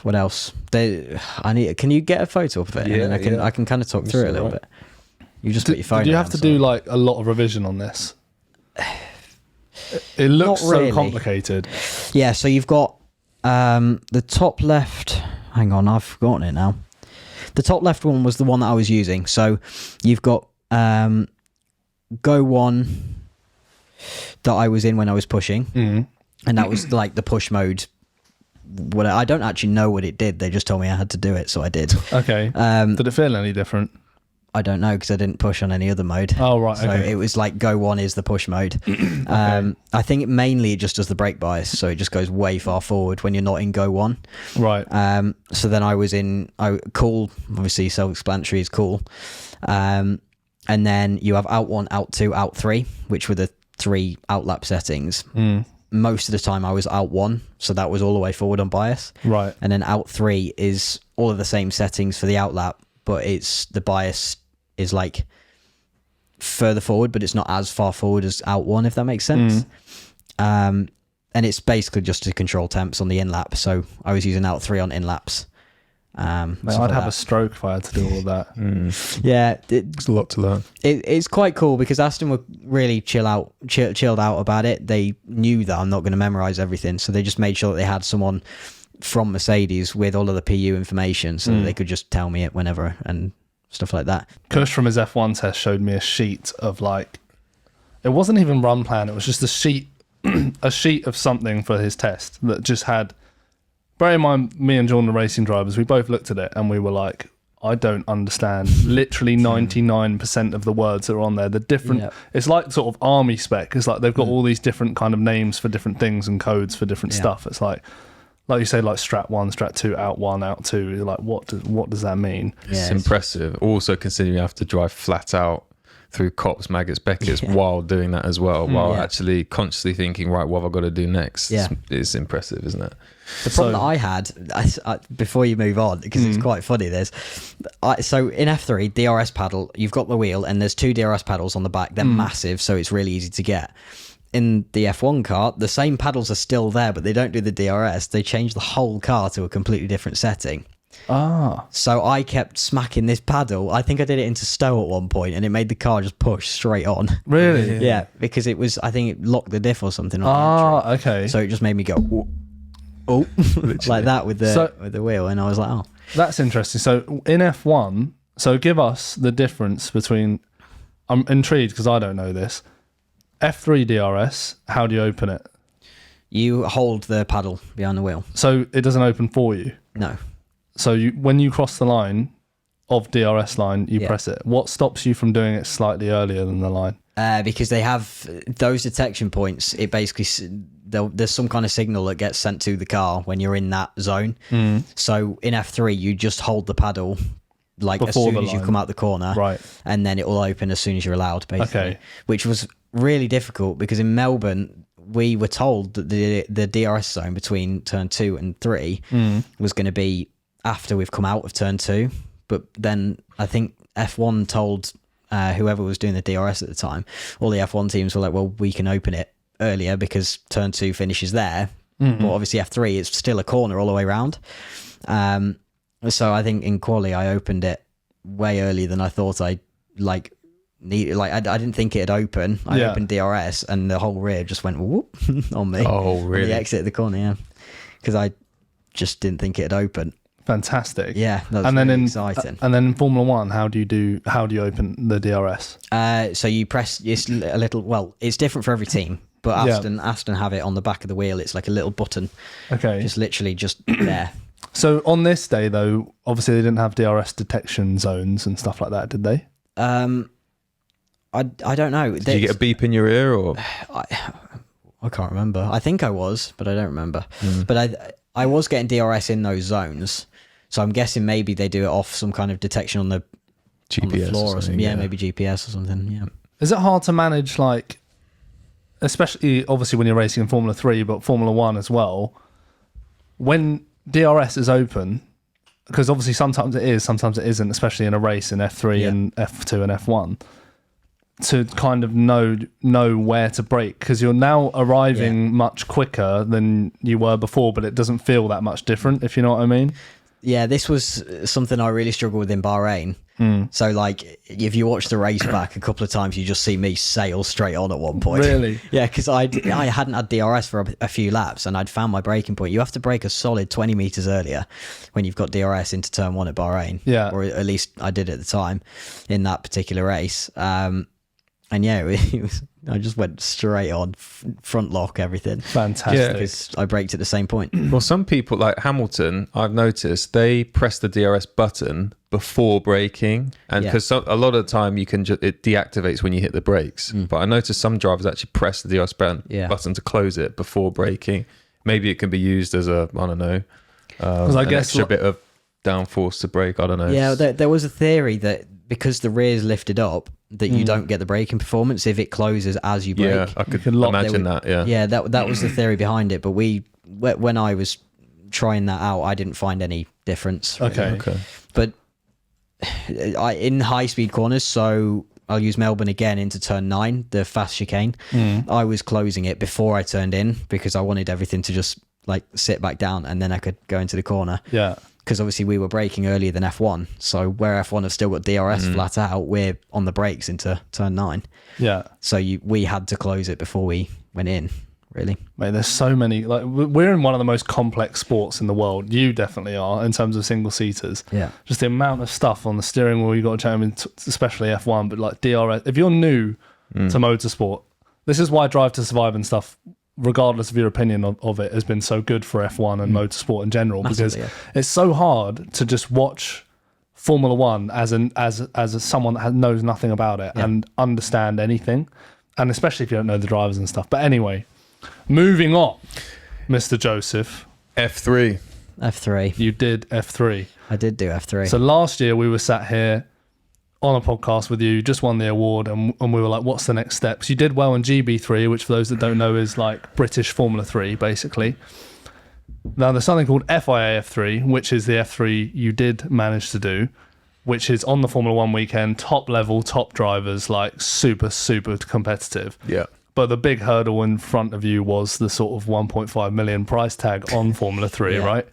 what else? Can you get a photo of it? Yeah, and then yeah. I can kind of talk through it a little alright. bit. You just put your phone. Did you have around, to so- do like a lot of revision on this? It looks Not really. so complicated. Yeah. So you've got the top left. Hang on, I've forgotten it now. The top left one was the one that I was using. So you've got Go 1 that I was in when I was pushing, and that was like the push mode. What I don't actually know what it did. They just told me I had to do it, so I did. Okay. Did it feel any different? I don't know because I didn't push on any other mode. Oh, right. So Okay. it was like Go 1 is the push mode. I think it just does the brake bias, so it just goes way far forward when you're not in Go 1. Right. So then I was in cool, obviously self-explanatory is cool. And then you have out 1, out 2, out 3, which were the 3 outlap settings. Most of the time I was out 1, so that was all the way forward on bias. Right. And then out 3 is all of the same settings for the outlap, but it's the bias is like further forward, but it's not as far forward as out 1, if that makes sense. And it's basically just to control temps on the in lap. So I was using out 3 on in laps. Mate, I'd have a stroke if I had to do all of that. Yeah, It's a lot to learn. it's quite cool because Aston were really chilled out about it. They knew that I'm not going to memorize everything, so they just made sure that they had someone from Mercedes with all of the PU information, so that they could just tell me it whenever and stuff like that. Kush from his F1 test showed me a sheet of like, it wasn't even run plan. It was just a sheet, a sheet of something for his test that just had. Bear in mind, me and John, the racing drivers, we both looked at it and we were like, I don't understand literally 99% of the words that are on there. The different, Yep. it's like sort of army spec. It's like they've got all these different kind of names for different things and codes for different Yeah. stuff. It's like you say, like strat 1, strat 2, out 1, out 2. You're like, what does that mean? It's Yeah, impressive. Also, considering you have to drive flat out through cops, maggots, Beckett's while doing that as well, while Yeah. actually consciously thinking, right, what have I got to do next? Yeah. It's impressive, isn't it? The problem that I had, before you move on, because it's quite funny, so in F3, DRS paddle, you've got the wheel and there's 2 DRS paddles on the back. They're massive, so it's really easy to get. In the F1 car, the same paddles are still there, but they don't do the DRS. They change the whole car to a completely different setting. So I kept smacking this paddle. I think I did it into stow at one point, and it made the car just push straight on. Really? Yeah, because it was, I think it locked the diff or something on the entry. Okay. So it just made me go, oh, like that with the wheel, and I was like, oh. That's interesting. So in F1, so give us the difference between, I'm intrigued because I don't know this. F3 DRS, how do you open it? You hold the paddle behind the wheel. So it doesn't open for you? No. So when you cross the line of DRS line, you press it. What stops you from doing it slightly earlier than the line? Because they have those detection points. It basically, there's some kind of signal that gets sent to the car when you're in that zone. So in F3, you just hold the paddle like Before as soon as you line. come out the corner, Right. and then it will open as soon as you're allowed, basically. Okay. Which was really difficult because in Melbourne, we were told that the DRS zone between turn 2 and 3 was going to be after we've come out of turn 2. But then I think F1 told whoever was doing the DRS at the time, all the F1 teams were like, well, we can open it earlier because turn 2 finishes there. But obviously F3, it's still a corner all the way around. So I think in quali, I opened it way earlier than I thought I needed. I didn't think it'd open. I opened DRS and the whole rear just went whoop on me. Oh, really? On the exit of the corner, yeah. Because I just didn't think it'd open. Fantastic. Yeah, that was and then really in exciting. And then in Formula One, how do you open the DRS? So you press, it's a little, well, it's different for every team, but Aston have it on the back of the wheel. It's like a little button. Okay. Just literally just there. So on this day, though, obviously they didn't have DRS detection zones and stuff like that, did they? I don't know. Did you get a beep in your ear or? I can't remember. I think I was, but I don't remember. But I was getting DRS in those zones, so I'm guessing maybe they do it off some kind of detection on the GPS on the floor or something. Yeah, yeah. maybe GPS or something. Yeah. Is it hard to manage, like, especially obviously when you're racing in Formula 3, but Formula 1 as well, when DRS is open, because obviously sometimes it is, sometimes it isn't, especially in a race in F3 and F2 and F1, to kind of know where to brake, because you're now arriving much quicker than you were before, but it doesn't feel that much different, if you know what I mean. Yeah, this was something I really struggled with in Bahrain. So, like, if you watch the race back a couple of times, you just see me sail straight on at one point. Really? Yeah, because I hadn't had DRS for a few laps, and I'd found my braking point. You have to brake a solid 20 metres earlier when you've got DRS into turn 1 at Bahrain. Yeah. Or at least I did at the time in that particular race. And yeah, it was, I just went straight on, front lock, everything. Fantastic. Yeah. Because I braked at the same point. Well, some people like Hamilton, I've noticed they press the DRS button before braking, and because a lot of the time you can it deactivates when you hit the brakes. But I noticed some drivers actually press the DRS button to close it before braking. Maybe it can be used as a, I don't know, I guess extra bit of downforce to brake. I don't know. Yeah, there was a theory that because the rear's lifted up, that you don't get the braking performance if it closes as you brake. Yeah, I could lock- imagine that. Yeah. Yeah, that was the theory behind it. But when I was trying that out, I didn't find any difference. Really. Okay. But in high speed corners, so I'll use Melbourne again into turn 9, the fast chicane. I was closing it before I turned in because I wanted everything to just like sit back down, and then I could go into the corner. Yeah. Because obviously we were braking earlier than F1. So where F1 have still got DRS flat out, we're on the brakes into turn 9. Yeah. So we had to close it before we went in, really. Mate, there's so many, like, we're in one of the most complex sports in the world. You definitely are in terms of single seaters. Yeah. Just the amount of stuff on the steering wheel you got to change, especially F1, but like DRS. If you're new to motorsport, this is why Drive to Survive and stuff, regardless of your opinion of it, has been so good for F1 and motorsport in general. Massively, because it's so hard to just watch Formula One as someone that knows nothing about it and understand anything, and especially if you don't know the drivers and stuff. But anyway, moving on, Mr. Joseph. F3. F3. You did F3. I did do F3. So last year we were sat here on a podcast with you, just won the award, and we were like, what's the next steps? You did well in GB3, which for those that don't know is like British Formula 3, basically. Now, there's something called FIA F3, which is the F3 you did manage to do, which is on the Formula 1 weekend, top level, top drivers, like super, super competitive. Yeah. But the big hurdle in front of you was the sort of 1.5 million price tag on Formula 3, right?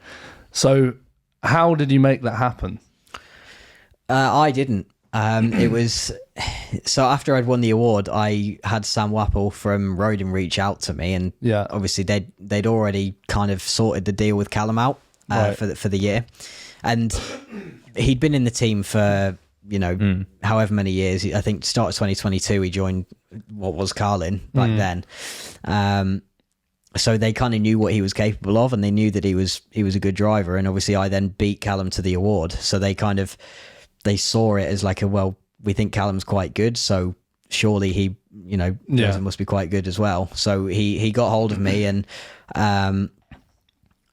So how did you make that happen? I didn't. It was so after I'd won the award, I had Sam Wappel from Rodin reach out to me, and obviously they'd already kind of sorted the deal with Callum out for the year, and he'd been in the team for however many years. I think start of 2022 he joined what was Carlin back then. So they kind of knew what he was capable of, and they knew that he was a good driver. And obviously I then beat Callum to the award, so they saw it as like we think Callum's quite good, so surely he, Joseph must be quite good as well. So he got hold of me, and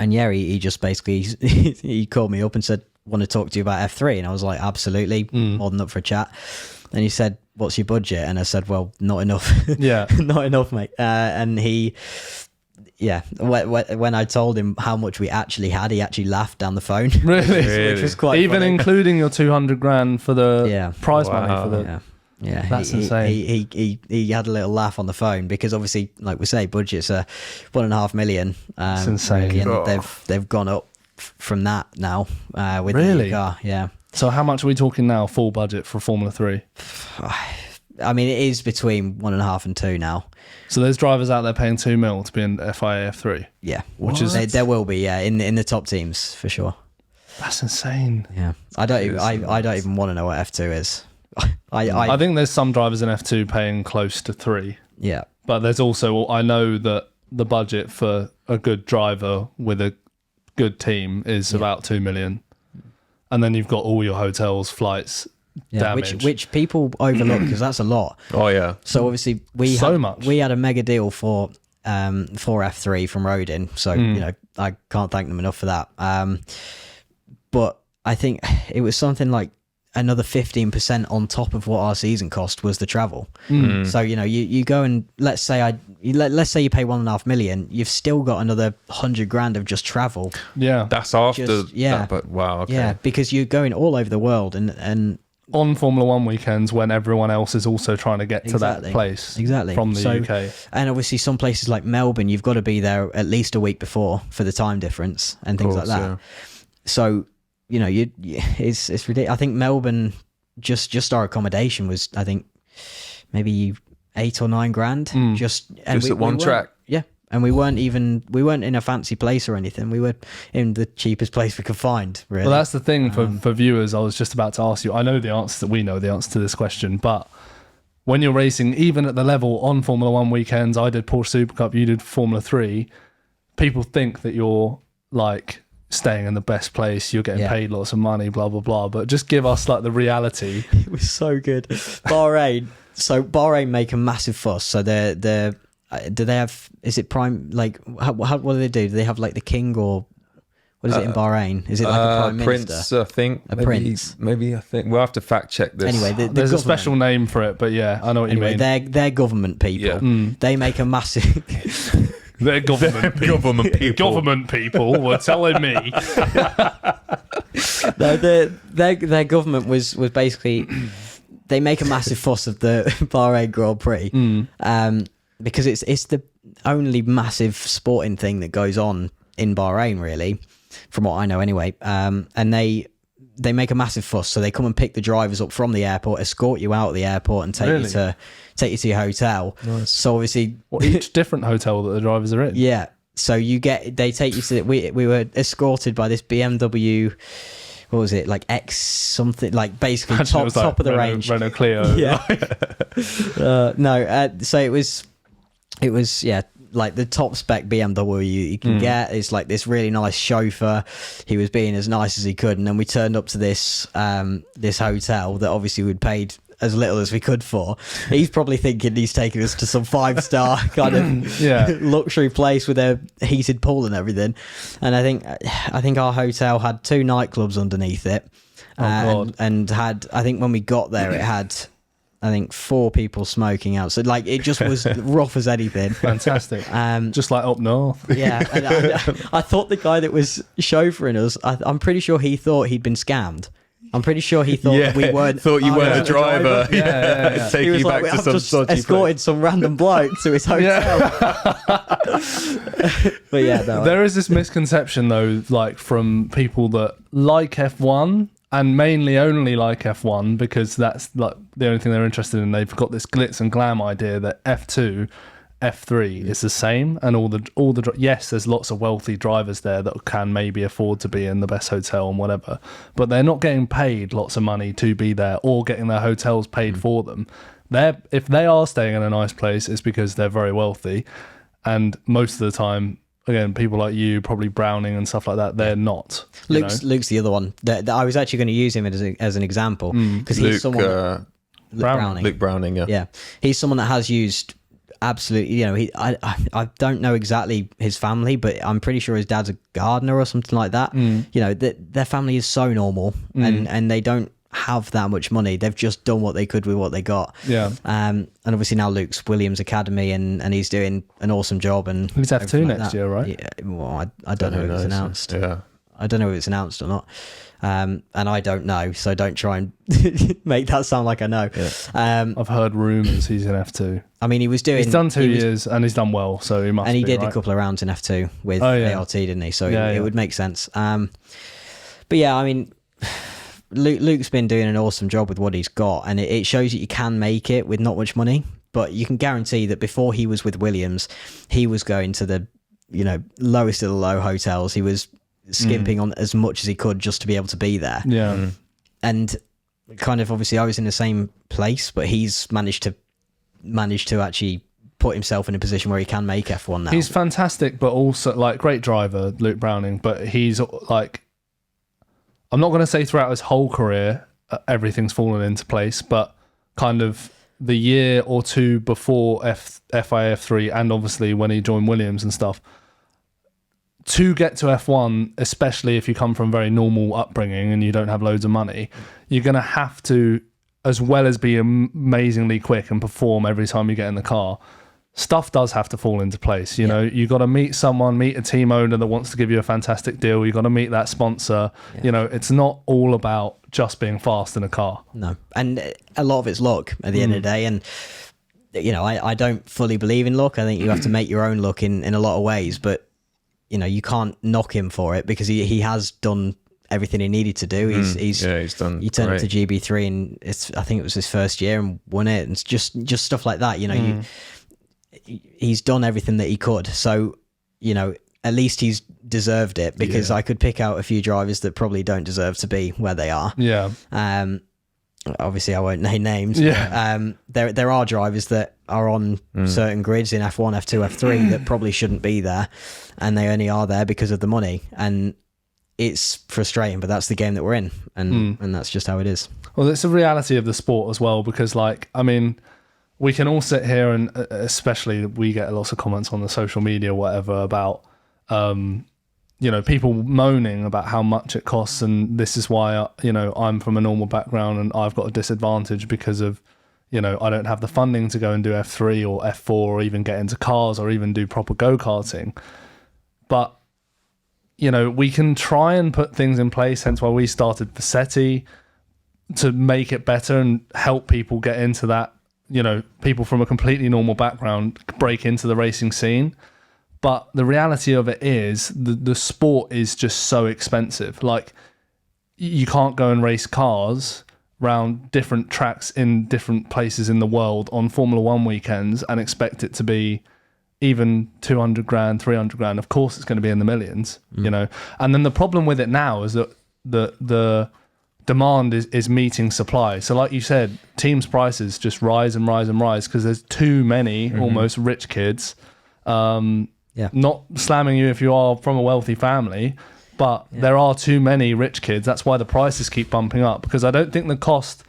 he just basically he called me up and said, want to talk to you about F3, and I was like, absolutely, more than up for a chat. And he said, what's your budget? And I said, well, not enough. Not enough, mate. And he when I told him how much we actually had, he actually laughed down the phone. Really? Which was quite even funny. including your 200 grand for the prize money for the Yeah, that's insane. He had a little laugh on the phone because obviously, like we say, budgets are 1.5 million. It's insane. And they've gone up from that now with the Really? new car. Yeah. So how much are we talking now, full budget for Formula 3? I mean, it is between 1.5 and 2 now. So there's drivers out there paying 2 mil to be in FIA F3? Yeah. Which is... There will be, in the top teams, for sure. That's insane. Yeah. I don't even want to know what F2 is. I think there's some drivers in F2 paying close to 3. Yeah. But there's also, I know that the budget for a good driver with a good team is about 2 million. And then you've got all your hotels, flights, damage. Which people overlook because that's a lot. Oh yeah. So obviously we had a mega deal for F3 from Rodin. So I can't thank them enough for that. But I think it was something like another 15% on top of what our season cost was the travel. So you go and let's say you pay 1.5 million, you've still got another 100 grand of just travel. Yeah, that's after that, but wow, okay. Yeah, because you're going all over the world and on Formula 1 weekends when everyone else is also trying to get to that place from the UK. And obviously some places like Melbourne, you've got to be there at least a week before for the time difference and things like that. Yeah. So it's ridiculous. I think Melbourne, just our accommodation was, I think, maybe 8 or 9 grand. Just at one track. Yeah, and we weren't in a fancy place or anything. We were in the cheapest place we could find. Really. Well, that's the thing for viewers. I was just about to ask you. I know the answer. We know the answer to this question, but when you're racing, even at the level on Formula 1 weekends, I did Porsche Super Cup, you did Formula 3. People think that you're like staying in the best place, you're getting paid lots of money, blah blah blah, but just give us like the reality. It was so good. Bahrain make a massive fuss. So do they have, is it prime, like what do they do? Do they have like the king, or what is it in Bahrain? Is it like a prime prince, minister? I think Prince, maybe I think we'll have to fact check this. Anyway, there's a special name for it, but yeah, I know what you mean. They're government people. They make a massive They're government people. Government people were telling me. No, their government was basically, they make a massive fuss of the Bahrain Grand Prix because it's the only massive sporting thing that goes on in Bahrain, really, from what I know anyway. And they make a massive fuss, so they come and pick the drivers up from the airport, escort you out of the airport, and take you to your hotel. Nice. So obviously, each different hotel that the drivers are in. Yeah. So they take you to we were escorted by this BMW. What was it, like X something, like basically top of the range Renault Clio. Yeah. So it was like the top spec BMW you can get. It's like this really nice chauffeur. He was being as nice as he could, and then we turned up to this hotel that obviously we'd paid as little as we could for. He's probably thinking he's taking us to some 5-star kind of luxury place with a heated pool and everything. And I think our hotel had 2 nightclubs underneath it. And had, I think when we got there, it had, I think 4 people smoking out. So like it just was rough as anything. Fantastic. Just like up north. Yeah. And I thought the guy that was chauffeuring us, I'm pretty sure he thought he'd been scammed. I'm pretty sure he thought we weren't. Thought you weren't a driver. Yeah. Taking you back to I've some just dodgy escorted place. some random bloke to his hotel. But yeah, no, There is this misconception though, like from people that like F1 and mainly only like F1 because that's like the only thing they're interested in. They've got this glitz and glam idea that F2, F3 is the same, and all the yes, there's lots of wealthy drivers there that can maybe afford to be in the best hotel and whatever, but they're not getting paid lots of money to be there or getting their hotels paid for them. If they are staying in a nice place, it's because they're very wealthy, and most of the time, again, people like you, probably Browning and stuff like that, they're not. Luke's the other one. That I was actually going to use him as an example because he's someone. Luke Browning, yeah, he's someone that has used absolutely. I don't know exactly his family, but I'm pretty sure his dad's a gardener or something like that. Their family is so normal, and they don't have that much money. They've just done what they could with what they got. Yeah. And obviously now Luke's Williams Academy, and he's doing an awesome job. And he's F2 next year, right? Yeah. Well, I don't know if it's announced. Yeah. I don't know if it's announced or not. And I don't know, so don't try and make that sound like I know. Yeah. I've heard rumours he's in F2. I mean, he's done 2 years and he's done well, so he must. And he be, did right? a couple of rounds in F2 with ART, didn't he? So it would make sense. But yeah, I mean, Luke's been doing an awesome job with what he's got, and it shows that you can make it with not much money. But you can guarantee that before he was with Williams, he was going to the lowest of the low hotels. He was skimping on as much as he could just to be able to be there. Yeah. And kind of obviously I was in the same place, but he's managed to actually put himself in a position where he can make F1 now. He's fantastic, but also like great driver, Luke Browning, but he's like, I'm not going to say throughout his whole career everything's fallen into place, but kind of the year or two before FIF3 and obviously when he joined Williams and stuff, to get to F1, especially if you come from a very normal upbringing and you don't have loads of money, you're going to have to, as well as be amazingly quick and perform every time you get in the car, stuff does have to fall into place. You know, you got to meet a team owner that wants to give you a fantastic deal. You got to meet that sponsor. Yeah. It's not all about just being fast in a car. No. And a lot of it's luck at the end of the day. And, I don't fully believe in luck. I think you have to make your own luck in a lot of ways, but you can't knock him for it because he has done everything he needed to do. He's done. He turned up to GB3 and I think it was his first year and won it, and it's just stuff like that. He's done everything that he could. So at least he's deserved it, because I could pick out a few drivers that probably don't deserve to be where they are. Yeah. Obviously I won't name names. Yeah. But, there are drivers that are on certain grids in F1, F2, F3 that probably shouldn't be there, and they only are there because of the money. And it's frustrating, but that's the game that we're in, and that's just how it is. Well, it's a reality of the sport as well, because we can all sit here and especially we get lots of comments on the social media, whatever, about, people moaning about how much it costs. And this is why, I'm from a normal background and I've got a disadvantage because of, I don't have the funding to go and do F3 or F4 or even get into cars or even do proper go-karting. But, we can try and put things in place, hence why we started Vassetti, to make it better and help people get into that, people from a completely normal background break into the racing scene. But the reality of it is the sport is just so expensive. Like, you can't go and race cars around different tracks in different places in the world on Formula One weekends and expect it to be even 200 grand, 300 grand. Of course it's going to be in the millions, And then the problem with it now is that the demand is meeting supply. So like you said, teams' prices just rise and rise and rise because there's too many almost rich kids. Not slamming you if you are from a wealthy family, but there are too many rich kids. That's why the prices keep bumping up, because I don't think the cost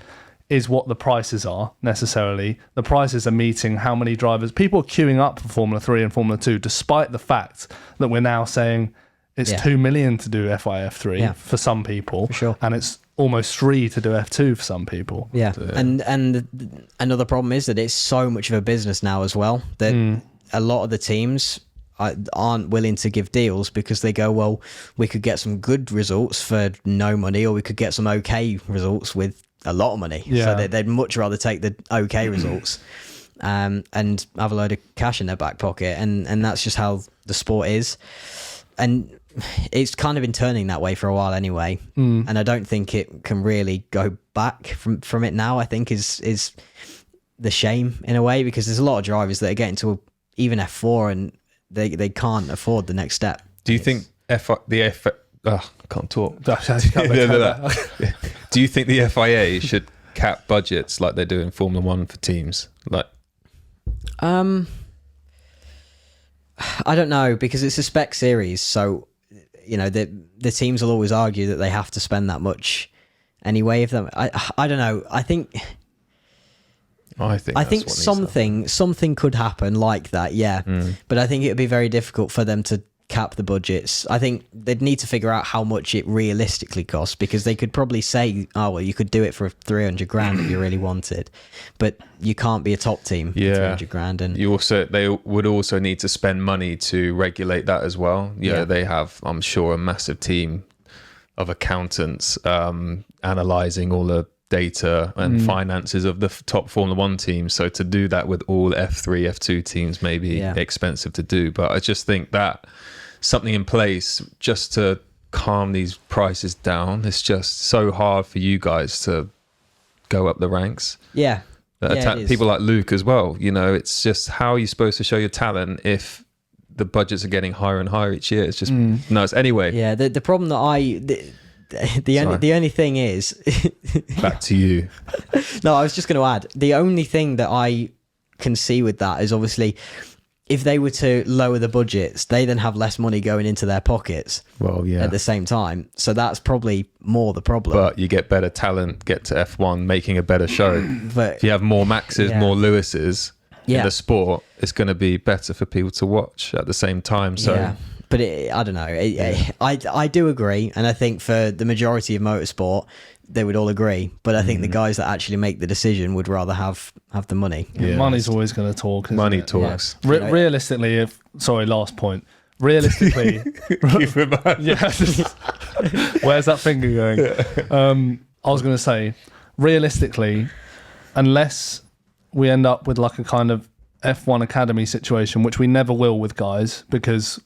is what the prices are necessarily. The prices are meeting how many drivers. People are queuing up for Formula 3 and Formula 2, despite the fact that we're now saying it's 2 million to do FIF3 for some people. For sure. And it's almost 3 to do F2 for some people. Yeah. And another problem is that it's so much of a business now as well, that a lot of the teams aren't willing to give deals because they go, well, we could get some good results for no money, or we could get some okay results with a lot of money. Yeah. So they'd much rather take the okay results and have a load of cash in their back pocket. And that's just how the sport is. And it's kind of been turning that way for a while anyway. And I don't think it can really go back from it now, I think is the shame in a way, because there's a lot of drivers that are getting to even F4 and they can't afford the next step. Do you think I can't talk. No. Do you think the FIA should cap budgets like they do in Formula 1 for teams? Like, I don't know, because it's a spec series, so you know the teams will always argue that they have to spend that much anyway. If them, I don't know. I think something could happen like that, yeah. But I think it would be very difficult for them to cap the budgets. I think they'd need to figure out how much it realistically costs, because they could probably say, oh well, you could do it for 300 grand if you really wanted, but you can't be a top team for 300 grand. And they would also need to spend money to regulate that as well. They have, I'm sure, a massive team of accountants analyzing all the data and finances of the top Formula 1 teams. So to do that with all F3, F2 teams may be expensive to do. But I just think that something in place just to calm these prices down. It's just so hard for you guys to go up the ranks. People like Luke as well. You know, it's just, how are you supposed to show your talent if the budgets are getting higher and higher each year? It's just nuts. Anyway. Yeah, the problem that the only thing is back to you. No, I was just going to add, the only thing that I can see with that is obviously if they were to lower the budgets, they then have less money going into their pockets. Well, yeah. At the same time, so that's probably more the problem. But you get better talent, get to F1, making a better show. But if you have more Maxes, more Lewises in the sport, it's going to be better for people to watch at the same time. So. But I don't know. I do agree, and I think for the majority of motorsport, they would all agree. But I think the guys that actually make the decision would rather have the money. Yeah. Money's always going to talk. Money talks. Yeah. Realistically, last point. Realistically, where's that finger going? I was going to say, realistically, unless we end up with like a kind of F1 Academy situation, which we never will with guys, because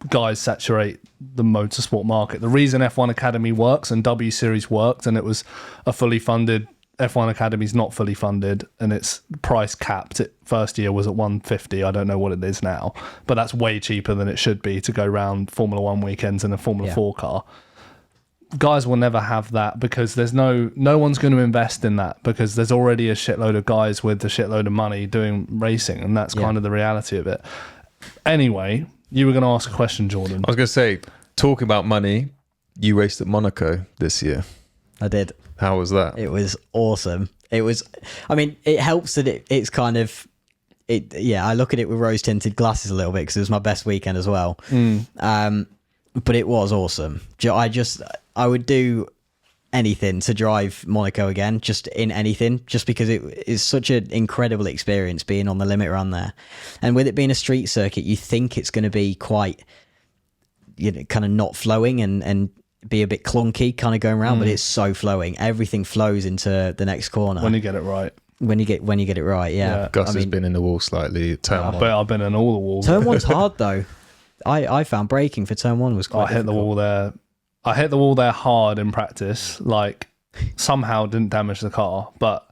guys saturate the motorsport market. The reason F1 Academy works and W Series worked, and it was a fully funded, F1 Academy is not fully funded, and it's price capped. First year was at 150. I don't know what it is now, but that's way cheaper than it should be to go round Formula 1 weekends in a Formula 4 car. Guys will never have that, because there's no one's going to invest in that, because there's already a shitload of guys with a shitload of money doing racing, and that's kind of the reality of it. Anyway, you were going to ask a question, Jordan. I was going to say, talking about money, you raced at Monaco this year. I did. How was that? It was awesome. It was, I mean, it helps that it's kind of, I look at it with rose-tinted glasses a little bit, because it was my best weekend as well. But it was awesome. I would do anything to drive Monaco again, just in anything, just because it is such an incredible experience being on the limit run there. And with it being a street circuit, you think it's going to be quite, kind of not flowing and be a bit clunky kind of going around, but it's so flowing. Everything flows into the next corner. When you get it right. When you get it right, yeah. Gus has been in the wall slightly. Turn one. I've been in all the walls. Turn one's hard though. I found braking for turn one was quite difficult. hit the wall there. I hit the wall there hard in practice. Like, somehow didn't damage the car, but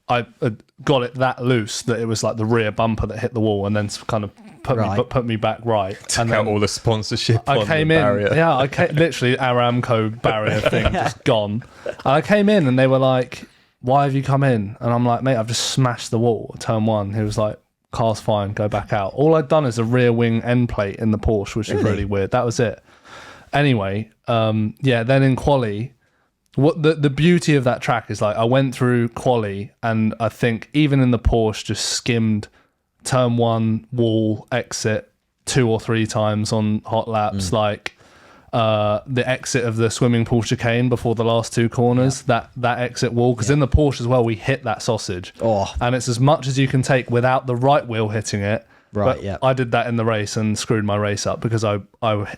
I got it that loose that it was like the rear bumper that hit the wall, and then kind of put me back right. Took out all the sponsorship. I came in. Barrier. Yeah, literally Aramco barrier thing just gone. And I came in, and they were like, "Why have you come in?" And I'm like, "Mate, I've just smashed the wall at turn one." He was like, "Car's fine, go back out." All I'd done is a rear wing end plate in the Porsche, which is really weird. That was it. Anyway, then in quali, what the beauty of that track is, like, I went through quali, and I think even in the Porsche just skimmed turn 1 wall exit 2 or 3 times on hot laps, like the exit of the swimming pool chicane before the last 2 corners, that exit wall, because in the Porsche as well we hit that sausage, and it's as much as you can take without the right wheel hitting it. But I did that in the race and screwed my race up because I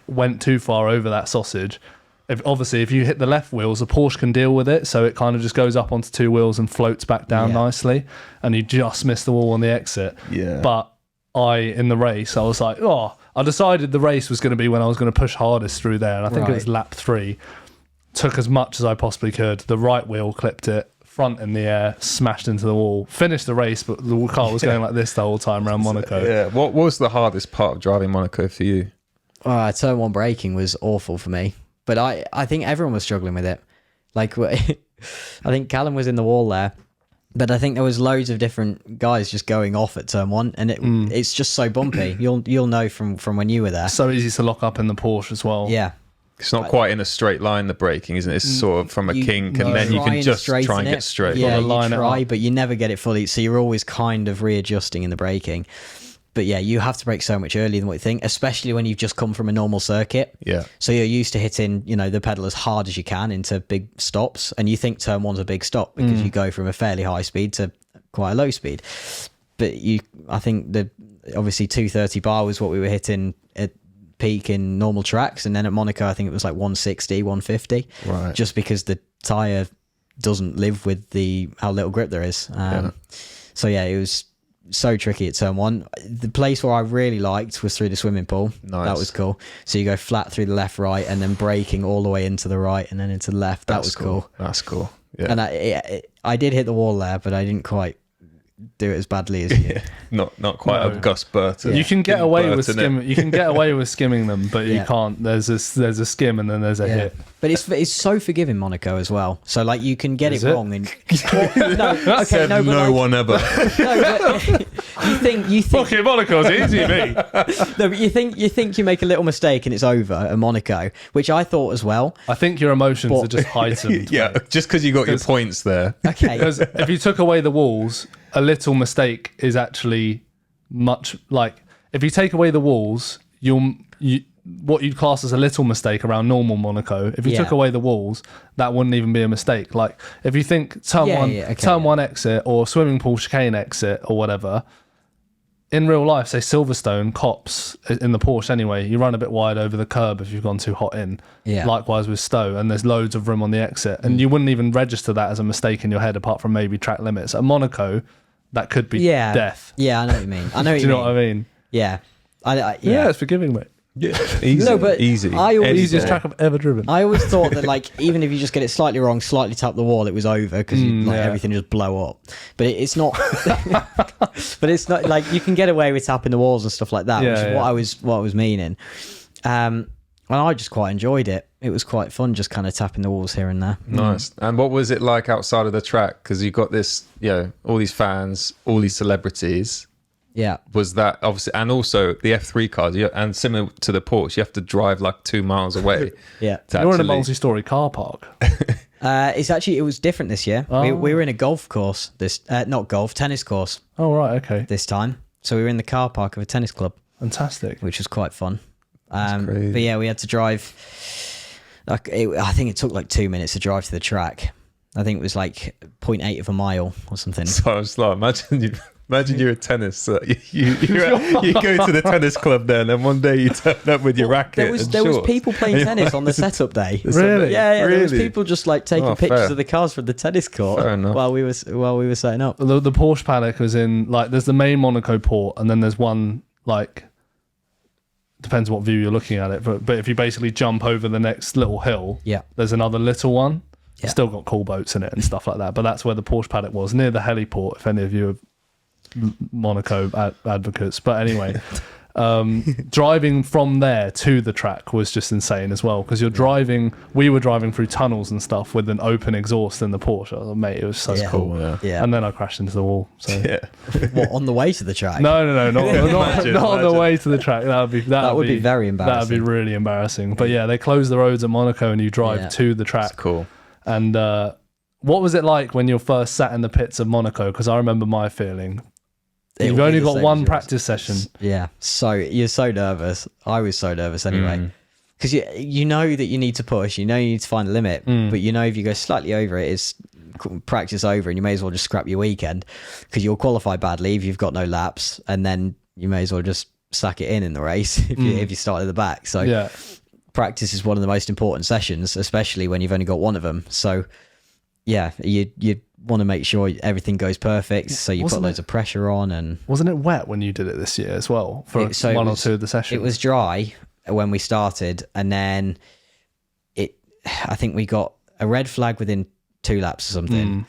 went too far over that sausage. If you hit the left wheels, the Porsche can deal with it, so it kind of just goes up onto 2 wheels and floats back down nicely, and you just miss the wall on the exit. But in the race, I was like, I decided the race was going to be when I was going to push hardest through there, and I think it was lap 3. Took as much as I possibly could. The right wheel clipped it, front in the air, smashed into the wall. Finished the race, but the car was going like this the whole time around Monaco. Yeah. What was the hardest part of driving Monaco for you? Turn 1 braking was awful for me, but I think everyone was struggling with it. Like, I think Callum was in the wall there, but I think there was loads of different guys just going off at turn 1, and it's just so bumpy. You'll know from when you were there. So easy to lock up in the Porsche as well. Yeah. It's not quite in a straight line, the braking, isn't it? It's sort of from a kink, and then you can just try and get straight. Yeah, you try, but you never get it fully. So you're always kind of readjusting in the braking. But yeah, you have to brake so much earlier than what you think, especially when you've just come from a normal circuit. Yeah. So you're used to hitting, the pedal as hard as you can into big stops, and you think turn 1's a big stop because you go from a fairly high speed to quite a low speed. But I think obviously 230 bar was what we were hitting at peak in normal tracks, and then at Monaco I think it was like 160, 150, right? Just because the tire doesn't live with how little grip there is. So yeah, it was so tricky at turn 1. The place where I really liked was through the swimming pool. Nice. That was cool. So you go flat through the left, right, and then braking all the way into the right and then into the left. That was cool. That's cool. Yeah. And I did hit the wall there, but I didn't quite do it as badly as you. Not quite a Gus Burton. You can get away with skimming. You can get away with skimming them, but you can't. There's a skim and then there's a hit. But it's so forgiving, Monaco, as well. So like you can get it wrong and no one ever. No, but you think Okay, Monaco's easy, mate. No, but you think you make a little mistake and it's over at Monaco, which I thought as well. I think your emotions are just heightened. Yeah, just because you got your points there. Okay. Because if you took away the walls, a little mistake is actually much like if you take away the walls, what you'd class as a little mistake around normal Monaco. If you took away the walls, that wouldn't even be a mistake. Like if you think turn one exit or swimming pool chicane exit or whatever. In real life, say Silverstone, cops in the Porsche anyway, you run a bit wide over the curb if you've gone too hot in. Yeah. Likewise with Stowe, and there's loads of room on the exit. And you wouldn't even register that as a mistake in your head apart from maybe track limits. At Monaco, that could be death. Yeah, I know what you mean. Do you know what I mean? Yeah. Yeah, it's forgiving, mate. Yeah, easy. No, but easy. Easiest track I've ever driven. I always thought that, like, even if you just get it slightly wrong, slightly tap the wall, it was over because everything just blow up. But it's not. But it's not like you can get away with tapping the walls and stuff like that, which is what I was meaning. And I just quite enjoyed it. It was quite fun, just kind of tapping the walls here and there. Nice. And what was it like outside of the track? Because you've got this, all these fans, all these celebrities. Yeah. Was that obviously, and also the F3 cars, and similar to the Porsche, you have to drive like 2 miles away. Yeah. You're in a multi-story car park. It was different this year. Oh. We were in a golf course, tennis course Oh, right, okay. this time. So we were in the car park of a tennis club, Fantastic. which was quite fun. crazy. But yeah, we had to drive, I think it took like 2 minutes to drive to the track. I think it was like 0.8 of a mile or something. So I was like, imagine you're a tennis. You go to the tennis club then, and one day you turn up with your racket. There was people playing tennis on the setup day. Really? Yeah. There was Really? people just like taking pictures of the cars from the tennis court Fair enough. while we were setting up. The Porsche paddock was in, like, there's the main Monaco port, and then there's one, like, depends what view you're looking at it, but if you basically jump over the next little hill, there's another little one. Yeah. Still got cool boats in it and stuff like that, but that's where the Porsche paddock was, near the heliport, if any of you are Monaco advocates. But anyway, driving from there to the track was just insane as well, because we were driving through tunnels and stuff with an open exhaust in the Porsche. Oh, mate, it was so cool. Yeah. And then I crashed into the wall. So. Yeah. What, on the way to the track? No, not on the way to the track. That would be very embarrassing. That would be really embarrassing. But yeah, they close the roads at Monaco and you drive to the track. That's cool. And what was it like when you first sat in the pits of Monaco? Because I remember my feeling. You've only got one practice session. Yeah. So you're so nervous. I was so nervous anyway. Because you know that you need to push, you know you need to find a limit, but you know if you go slightly over it, it's practice over and you may as well just scrap your weekend because you'll qualify badly if you've got no laps, and then you may as well just sack it in the race if you start at the back. So practice is one of the most important sessions, especially when you've only got one of them. So yeah, you want to make sure everything goes perfect, so you put loads of pressure on. And wasn't it wet when you did it this year as well for one or two of the sessions? It was dry when we started, and then I think we got a red flag within 2 laps or something.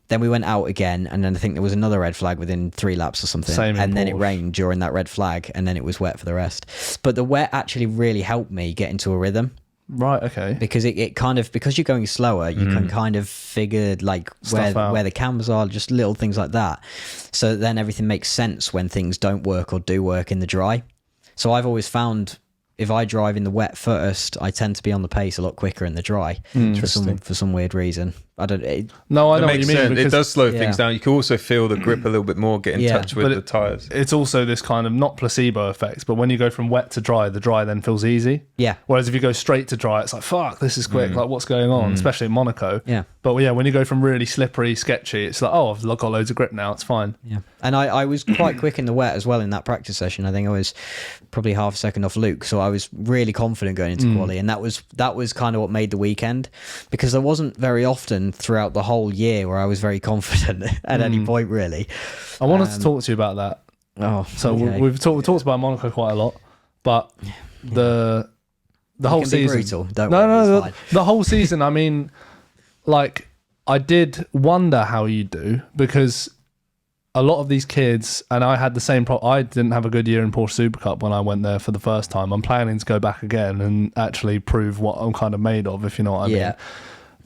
Then we went out again, and then I think there was another red flag within 3 laps or something. And then it rained during that red flag, and then it was wet for the rest. But the wet actually really helped me get into a rhythm. Right, okay. Because it kind of, because you're going slower, you can kind of figure like where the cams are, just little things like that. So then everything makes sense when things don't work or do work in the dry. So I've always found if I drive in the wet first, I tend to be on the pace a lot quicker in the dry for some weird reason. I don't. I know what you mean. It does slow things down. You can also feel the grip a little bit more, get in touch with the tires. It's also this kind of not placebo effect, but when you go from wet to dry, the dry then feels easy. Yeah. Whereas if you go straight to dry, it's like, fuck, this is quick. Like, what's going on? Especially in Monaco. Yeah. But yeah, when you go from really slippery, sketchy, it's like, oh, I've got loads of grip now. It's fine. Yeah. And I was quite quick in the wet as well in that practice session. I think I was probably half a second off Luke, so I was really confident going into quali, and that was kind of what made the weekend, because there wasn't very often throughout the whole year where I was very confident at any point, really. I wanted to talk to you about that. Oh, so okay. we've talked about Monaco quite a lot, but the whole season. Brutal. Don't worry, the whole season. I mean, like, I did wonder how you do, because a lot of these kids, and I had the same problem. I didn't have a good year in Porsche Super Cup when I went there for the first time. I'm planning to go back again and actually prove what I'm kind of made of, if you know what I mean.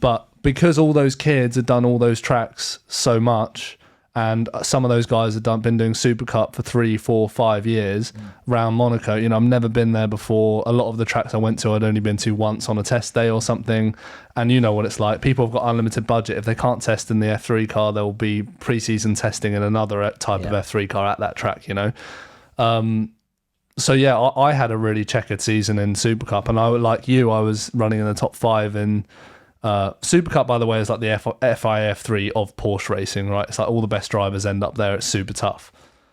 But because all those kids had done all those tracks so much, and some of those guys had been doing Super Cup for 3, 4, 5 years around Monaco. You know, I've never been there before. A lot of the tracks I went to, I'd only been to once on a test day or something. And you know what it's like. People have got unlimited budget. If they can't test in the F3 car, there will be pre-season testing in another type of F3 car at that track, you know. So yeah, I had a really checkered season in Super Cup, and like you, I was running in the top 5 in Super Cup, by the way, is like the FIF3 of Porsche racing, right? It's like all the best drivers end up there. It's super tough.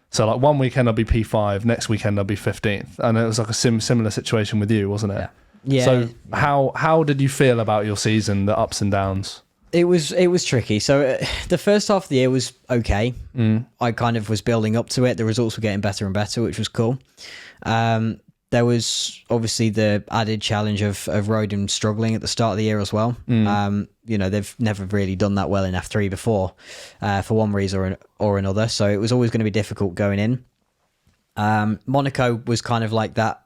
So like one weekend I'll be P5, next weekend I'll be 15th, and it was like a similar situation with you, wasn't it? Yeah. So how did you feel about your season, the ups and downs? It was tricky. So the first half of the year was okay. I kind of was building up to it. The results were getting better and better, which was cool. There was obviously the added challenge of Rodin struggling at the start of the year as well. You know, they've never really done that well in F3 before, for one reason or another. So it was always going to be difficult going in. Monaco was kind of like that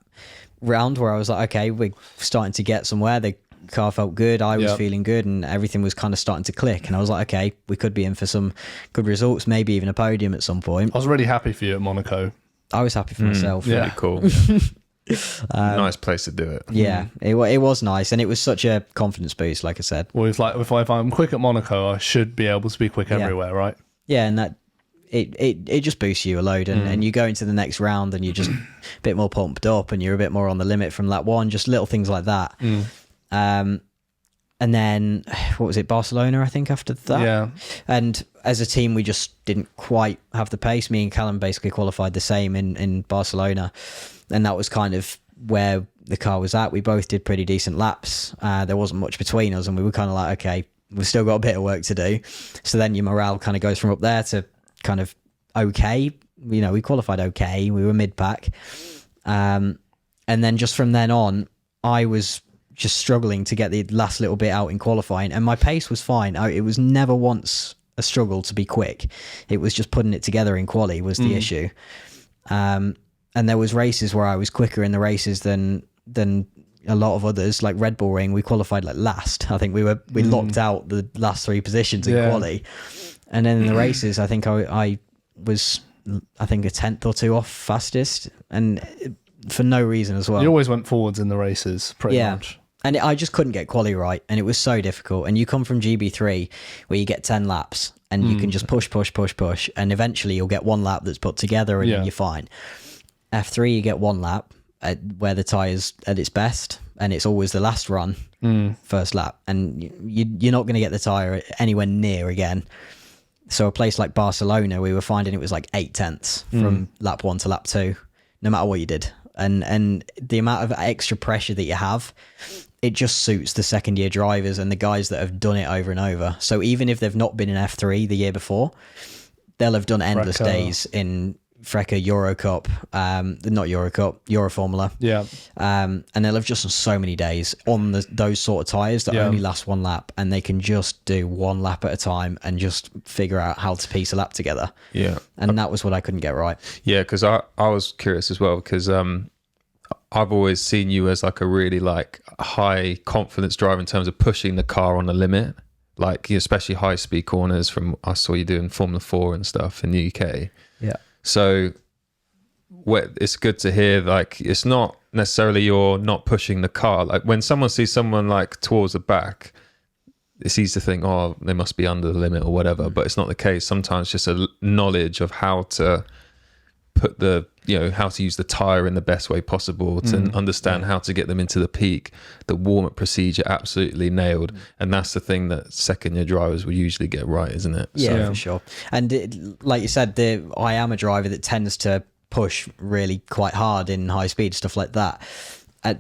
round where I was like, okay, we're starting to get somewhere. The car felt good. I was feeling good, and everything was kind of starting to click. And I was like, okay, we could be in for some good results, maybe even a podium at some point. I was really happy for you at Monaco. I was happy for myself. Really cool. Nice place to do it. Yeah, it was nice, and it was such a confidence boost, like I said. Well, it's like if I'm quick at Monaco, I should be able to be quick everywhere, right? Yeah, and that it just boosts you a load, and you go into the next round and you're just a bit more pumped up, and you're a bit more on the limit from lap 1, just little things like that. And then what was it, Barcelona, I think, after that? Yeah. And as a team, we just didn't quite have the pace. Me and Callum basically qualified the same in Barcelona, and that was kind of where the car was at. We both did pretty decent laps. There wasn't much between us, and we were kind of like, okay, we've still got a bit of work to do. So then your morale kind of goes from up there to kind of okay. You know, we qualified okay. We were mid-pack. And then just from then on, I was just struggling to get the last little bit out in qualifying, and my pace was fine. It was never once a struggle to be quick. It was just putting it together in quali was the issue. And there was races where I was quicker in the races than a lot of others, like Red Bull Ring. We qualified like last. I think we locked out the last 3 positions in quali. And then in the races, I think I was a 10th or 2 off fastest, and for no reason as well. You always went forwards in the races, pretty much. And I just couldn't get quali right, and it was so difficult. And you come from GB3 where you get 10 laps and you can just push, and eventually you'll get one lap that's put together and you're fine. F3, you get one lap where the tyre's at its best, and it's always the last run, first lap, and you're not going to get the tyre anywhere near again. So a place like Barcelona, we were finding it was like 8/10 from lap 1 to lap 2, no matter what you did. And the amount of extra pressure that you have, it just suits the second year drivers and the guys that have done it over and over. So even if they've not been in F3 the year before, they'll have done endless days in Freca Euro Cup, not Euro Cup, Euro Formula. Yeah. And they'll have just done so many days on those sort of tyres that only last one lap, and they can just do one lap at a time and just figure out how to piece a lap together. Yeah. And that was what I couldn't get right. Yeah, because I was curious as well, because I've always seen you as like a really like high confidence driver in terms of pushing the car on the limit, like especially high speed corners from I saw you doing Formula 4 and stuff in the UK. Yeah. So it's good to hear, like, it's not necessarily you're not pushing the car. Like when someone sees someone like towards the back, it's easy to think, oh, they must be under the limit or whatever, but it's not the case. Sometimes just a knowledge of how to put how to use the tire in the best way possible to understand how to get them into the peak. The warm-up procedure absolutely nailed, and that's the thing that second-year drivers will usually get right, isn't it? Yeah, for sure. And like you said, I am a driver that tends to push really quite hard in high speed, stuff like that.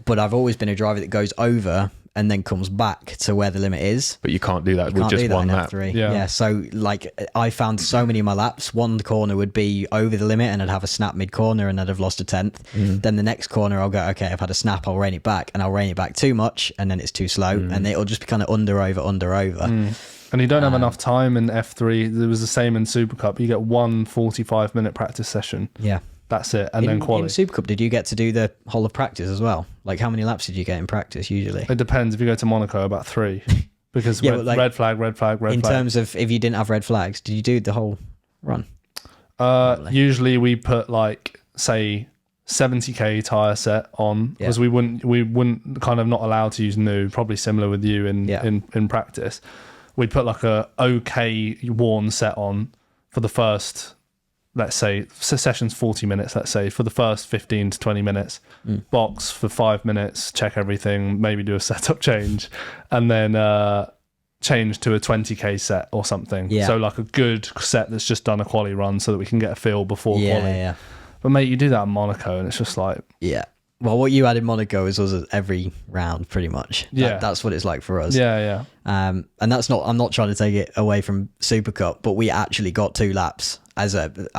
But I've always been a driver that goes over and then comes back to where the limit is. But you can't do that with just one lap. Yeah. So like I found so many of my laps, one corner would be over the limit and I'd have a snap mid corner and I'd have lost a 10th. Then the next corner I'll go, okay, I've had a snap, I'll rein it back, and I'll rein it back too much and then it's too slow and it'll just be kind of under over. And you don't have enough time in F3. There was the same in Super Cup. You get one 45-minute practice session. Yeah. That's it. And then quali. In Super Cup, did you get to do the whole of practice as well? Like how many laps did you get in practice usually? It depends. If you go to Monaco, about 3. Because red flag. In terms of if you didn't have red flags, did you do the whole run? Usually we put like, say, 70k tire set on, because we wouldn't kind of not allowed to use new, probably similar with you in practice. We'd put like a okay worn set on for the first, let's say, session's 40 minutes, let's say, for the first 15 to 20 minutes, box for 5 minutes, check everything, maybe do a setup change, and then change to a 20k set or something. Yeah. So like a good set that's just done a quali run so that we can get a feel before quali. Yeah. But mate, you do that in Monaco and it's just like... Yeah. Well, what you had in Monaco is us every round, pretty much. That's what it's like for us. Yeah. And that's not, I'm not trying to take it away from Super Cup, but we actually got 2 laps. I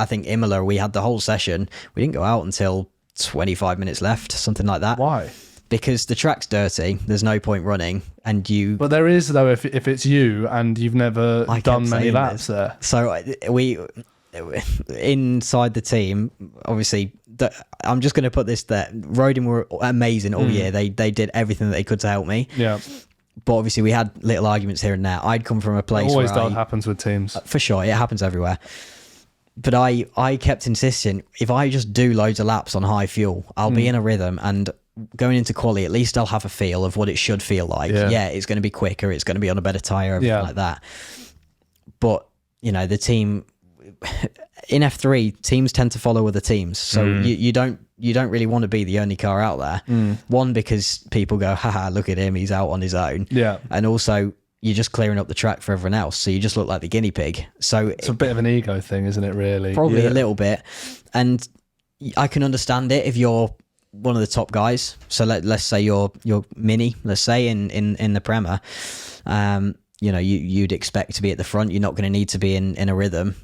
think Imola, we had the whole session. We didn't go out until 25 minutes left, something like that. Why? Because the track's dirty. There's no point running. But there is, though, if it's you and you've never done many laps there. So we... inside the team, obviously, I'm just going to put this there. Rodin were amazing all year. They did everything that they could to help me. Yeah. But obviously, we had little arguments here and there. I'd come from a place always where happens with teams. For sure, it happens everywhere. But I kept insisting, if I just do loads of laps on high fuel, I'll be in a rhythm, and going into quali, at least I'll have a feel of what it should feel like. Yeah, it's going to be quicker, it's going to be on a better tyre, everything like that. But, the team... in F3, teams tend to follow other teams, so you don't really want to be the only car out there. One, because people go, haha, look at him, he's out on his own. Yeah. And also, you're just clearing up the track for everyone else, so you just look like the guinea pig. So it's a bit of an ego thing, isn't it, really? Probably a little bit. And I can understand it if you're one of the top guys. So let's say you're Mini, let's say, in the Prema. You'd expect to be at the front. You're not going to need to be in a rhythm.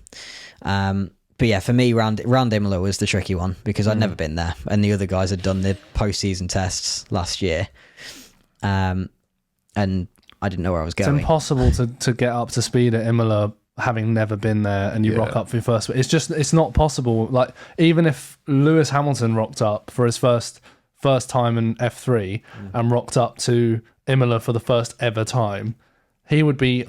But yeah, for me, round Imola was the tricky one, because I'd never been there, and the other guys had done the post-season tests last year, and I didn't know where I was going. It's impossible to get up to speed at Imola having never been there, and you rock up for your first. It's not possible. Like, even if Lewis Hamilton rocked up for his first time in F3 and rocked up to Imola for the first ever time, he would be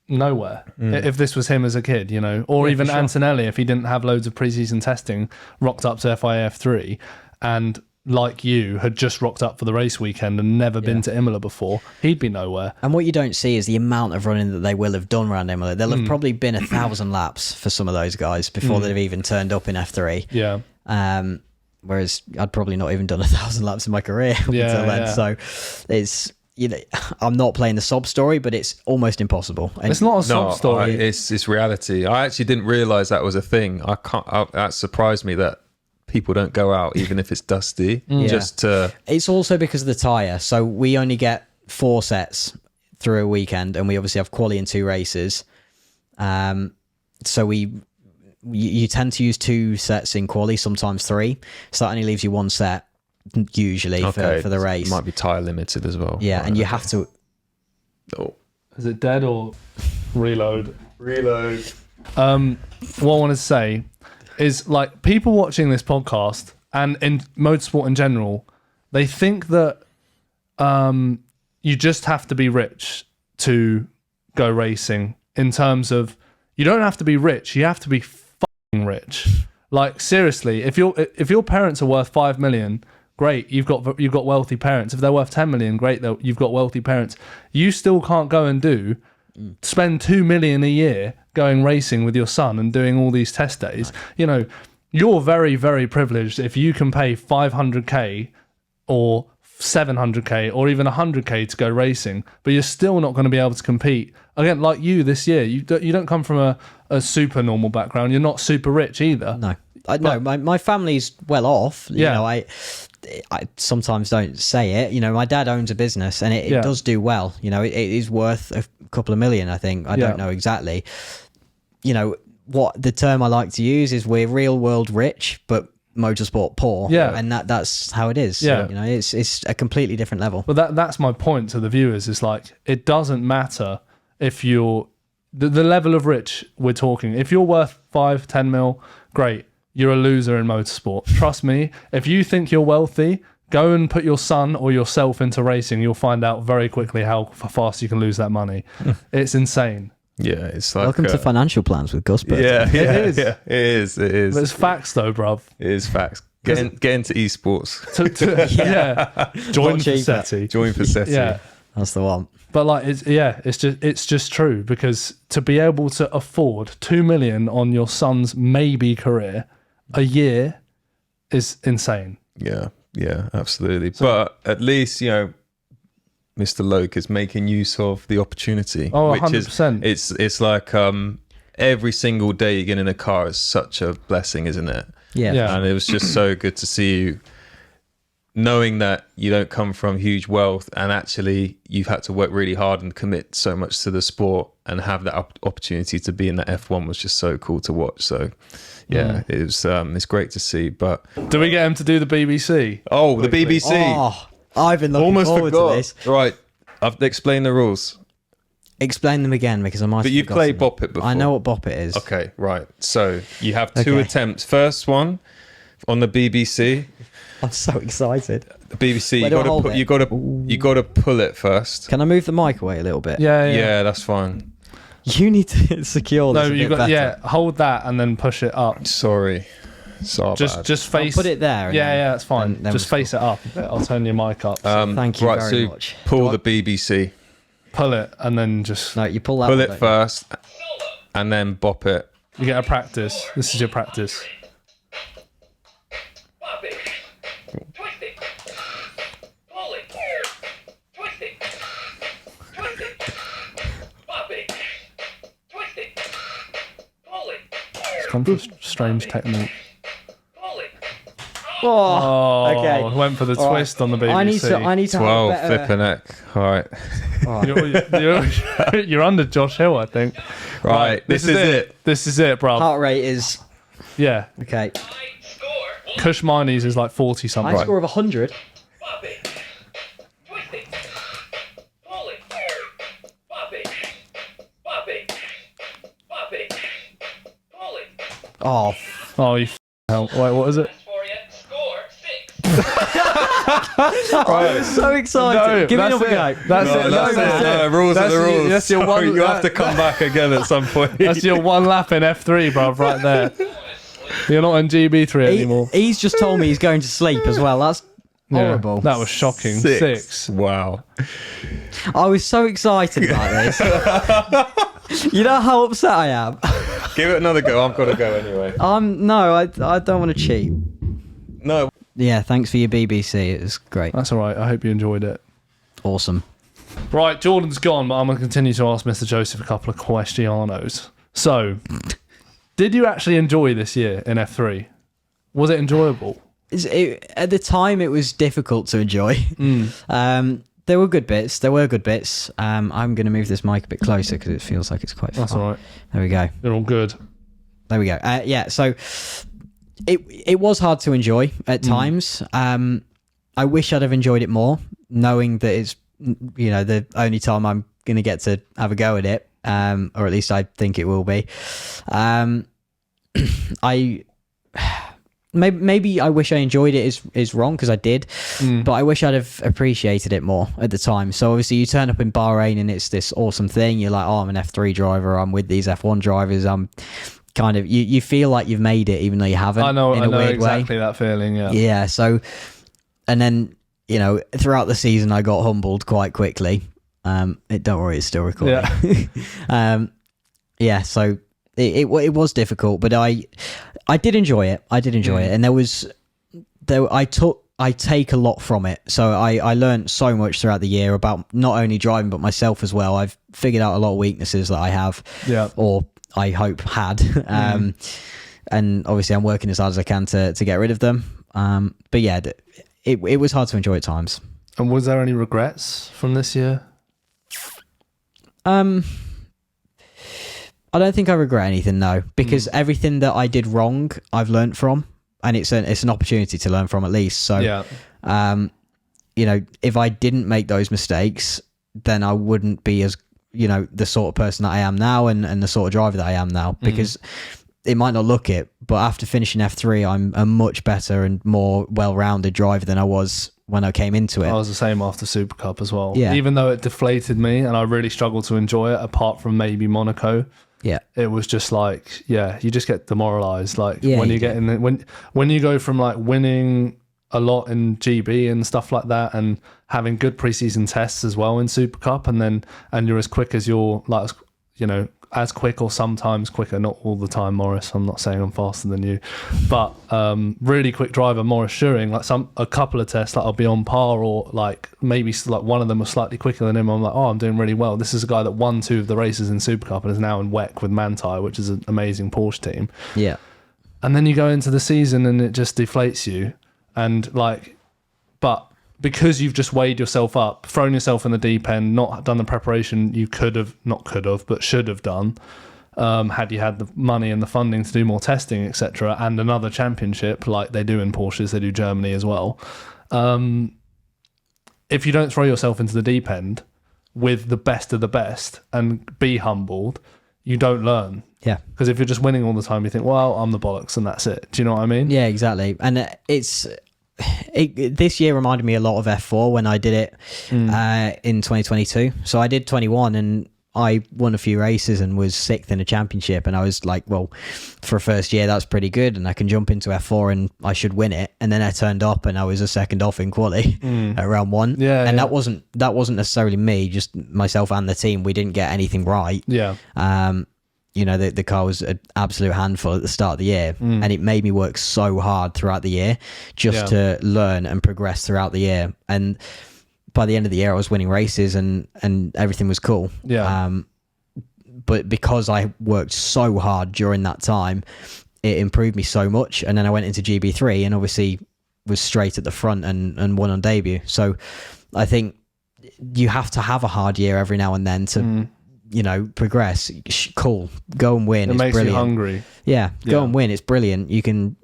nowhere if this was him as a kid, or even Antonelli, if he didn't have loads of preseason testing, rocked up to FIA F3 and like you had just rocked up for the race weekend and never been to Imola before, he'd be nowhere. And what you don't see is the amount of running that they will have done around Imola. There'll have probably been 1,000 laps for some of those guys before they've even turned up in F3. Yeah. Whereas I'd probably not even done 1,000 laps in my career until then. So it's, I'm not playing the sob story, but it's almost impossible. And It's not a sob story. It's reality. I actually didn't realize that was a thing. That surprised me that people don't go out even if it's dusty. Just to. It's also because of the tyre. So we only get 4 sets through a weekend, and we obviously have quali in 2 races. So you tend to use 2 sets in quali, sometimes 3. So that only leaves you 1 set usually for the race. It might be tyre limited as well. Yeah, and you have to. Oh. Is it dead or reload? Reload. What I want to say is, like, people watching this podcast and in motorsport in general, they think that you just have to be rich to go racing. In terms of, you don't have to be rich, you have to be fucking rich. Like, seriously, if your parents are worth 5 million, great, you've got wealthy parents. If they're worth 10 million, great, you've got wealthy parents. You still can't go and spend 2 million a year going racing with your son and doing all these test days. You know, you're very, very privileged if you can pay 500k or 700k or even 100k to go racing, but you're still not going to be able to compete. Again, like you this year, you don't come from a super normal background. You're not super rich either. No, my family's well off. You know, I sometimes don't say it. You know, my dad owns a business and it does do well. You know, it is worth a couple of million, I think. I don't know exactly. You know, what the term I like to use is we're real world rich, but motorsport poor. Yeah. And that's how it is. Yeah. So, you know, it's a completely different level. But that's my point to the viewers, is like, it doesn't matter if you're the level of rich we're talking. If you're worth 5-10 mil, great. You're a loser in motorsport. Trust me, if you think you're wealthy, go and put your son or yourself into racing. You'll find out very quickly how fast you can lose that money. It's insane. Yeah, it's like Welcome to Financial Plans with Gus Burton. Yeah, It is. Yeah, it is. It is. But it's facts though, bruv. It is facts. Get into esports. Join Not cheaper. Fassetti. Join Fassetti. Yeah. That's the one. But like, it's just true, because to be able to afford 2 million on your son's maybe career a year is insane. Yeah, absolutely. But at least, you know, Mr. Loake is making use of the opportunity. Oh, which 100%. It's like every single day you get in a car is such a blessing, isn't it? Yeah. And it was just so good to see you, knowing that you don't come from huge wealth and actually you've had to work really hard and commit so much to the sport, and have that opportunity to be in that F1 was just so cool to watch. So yeah, it was it's great to see. But do we get him to do the BBC? the BBC. Oh, I've been looking forward to this. Right, I've explained the rules. Explain them again, because I might have But you've forgotten played them. Bop It before. I know what Bop It is. Okay, right. So you have 2 Okay. attempts. First one on the BBC. I'm so excited. The BBC. Where do I hold it? You got to pull it first. Can I move the mic away a little bit? Yeah. That's fine. You need to secure this No, a you bit got better. hold that and then push it up. Sorry. So Just bad. face. I'll put it there. and then- that's fine. then Just we'll- face it up. I'll turn your mic up. Thank you right, very so much. pull the BBC. Pull it and then just No, you pull that Pull one, it don't you? first, and then bop it. you get a practice. This is your practice. Pop it. Twist it. Pull it. Twist it. Twist it. Pop it. Twist it. Pull it. It's come for strange technique. Pull it. Oh, okay. went for the All right. twist on the BBC. I need to have 12, a better... flipping neck. All right. You're under Josh Hill, I think. Right, this is it. This is it, bro. Heart rate is... Yeah. Okay. High score. Kush Miney's is like 40 something. High score of 100. Pop it. Twist it. Pull it. Pop it. Pop it. Pop it. Pull it. Oh, Oh, you hell. Wait, what is it? For you. Score 6. I was so excited. Give me that's another it. go. That's it. No, That's it. rules are That's the your- rules. that's your Sorry, one- you have to come back again at some point. That's your one lap in F3, bro, right there. You're not in GB3 anymore. He's just told me he's going to sleep as well. Horrible. That was shocking. Six. Wow. I was so excited about this. You know how upset I am. Give it another go. I've got to go anyway. No, I don't want to cheat. No. Yeah, thanks for your BBC. It was great. That's all right. I hope you enjoyed it. Awesome. Right, Jordan's gone, but I'm going to continue to ask Mr. Joseph a couple of questionos. So, did you actually enjoy this year in F3? Was it enjoyable? At the time, it was difficult to enjoy. There were good bits. I'm going to move this mic a bit closer because it feels like it's quite far. That's all right. There we go. You're all good. There we go. Yeah, so it was hard to enjoy at times. I wish I'd have enjoyed it more, knowing that it's, the only time I'm going to get to have a go at it, or at least I think it will be. Maybe I wish I enjoyed it is wrong, because I did, but I wish I'd have appreciated it more at the time. So obviously you turn up in Bahrain and it's this awesome thing. You're like, oh, I'm an F3 driver. I'm with these F1 drivers. I'm kind of, you feel like you've made it even though you haven't. I know weird exactly way. that feeling, yeah. Yeah, so, and then, throughout the season I got humbled quite quickly. Don't worry, it's still recording. Yeah. So it was difficult, but I did enjoy it. And I take a lot from it. So I learned so much throughout the year about not only driving, but myself as well. I've figured out a lot of weaknesses that I have, or I hope had. And obviously I'm working as hard as I can to get rid of them. But yeah, it was hard to enjoy at times. And was there any regrets from this year? I don't think I regret anything, no, because everything that I did wrong, I've learned from, and it's an opportunity to learn from at least. So, if I didn't make those mistakes, then I wouldn't be as, the sort of person that I am now and the sort of driver that I am now, because it might not look it, but after finishing F3, I'm a much better and more well-rounded driver than I was when I came into it. I was the same after Super Cup as well. Yeah. Even though it deflated me and I really struggled to enjoy it, apart from maybe Monaco. Yeah. It was just like, you just get demoralized. Like Yeah, when you you get in the, when you go from like winning a lot in GB and stuff like that, and having good preseason tests as well in Super Cup, and you're as quick as you're like, as quick or sometimes quicker, not all the time, Morris. I'm not saying I'm faster than you, but really quick driver, Morris Schuring, like a couple of tests, like I'll be on par, or like maybe like one of them was slightly quicker than him. I'm like, oh, I'm doing really well. This is a guy that won 2 of the races in Super Cup and is now in WEC with Manthey, which is an amazing Porsche team. Yeah. And then you go into the season and it just deflates you. And like, but because you've just weighed yourself up, thrown yourself in the deep end, not done the preparation you but should have done, had you had the money and the funding to do more testing, etc., and another championship like they do in Porsches, they do Germany as well. If you don't throw yourself into the deep end with the best of the best and be humbled, you don't learn. Yeah. Because if you're just winning all the time, you think, well, I'm the bollocks and that's it. Do you know what I mean? Yeah, exactly. And this year reminded me a lot of F4 when I did it in 2022. So I did 21 and I won a few races and was 6th in a championship, and I was like, well, for a first year that's pretty good and I can jump into F4 and I should win it. And then I turned up and I was a second off in quali at round 1. That wasn't necessarily me, just myself and the team. We didn't get anything right. The car was an absolute handful at the start of the year, and it made me work so hard throughout the year just to learn and progress throughout the year. And by the end of the year, I was winning races and everything was cool. But because I worked so hard during that time, it improved me so much. And then I went into GB3 and obviously was straight at the front and won on debut. So I think you have to have a hard year every now and then to progress. Cool, go and win. It makes brilliant. you hungry. Go and win. It's brilliant. You can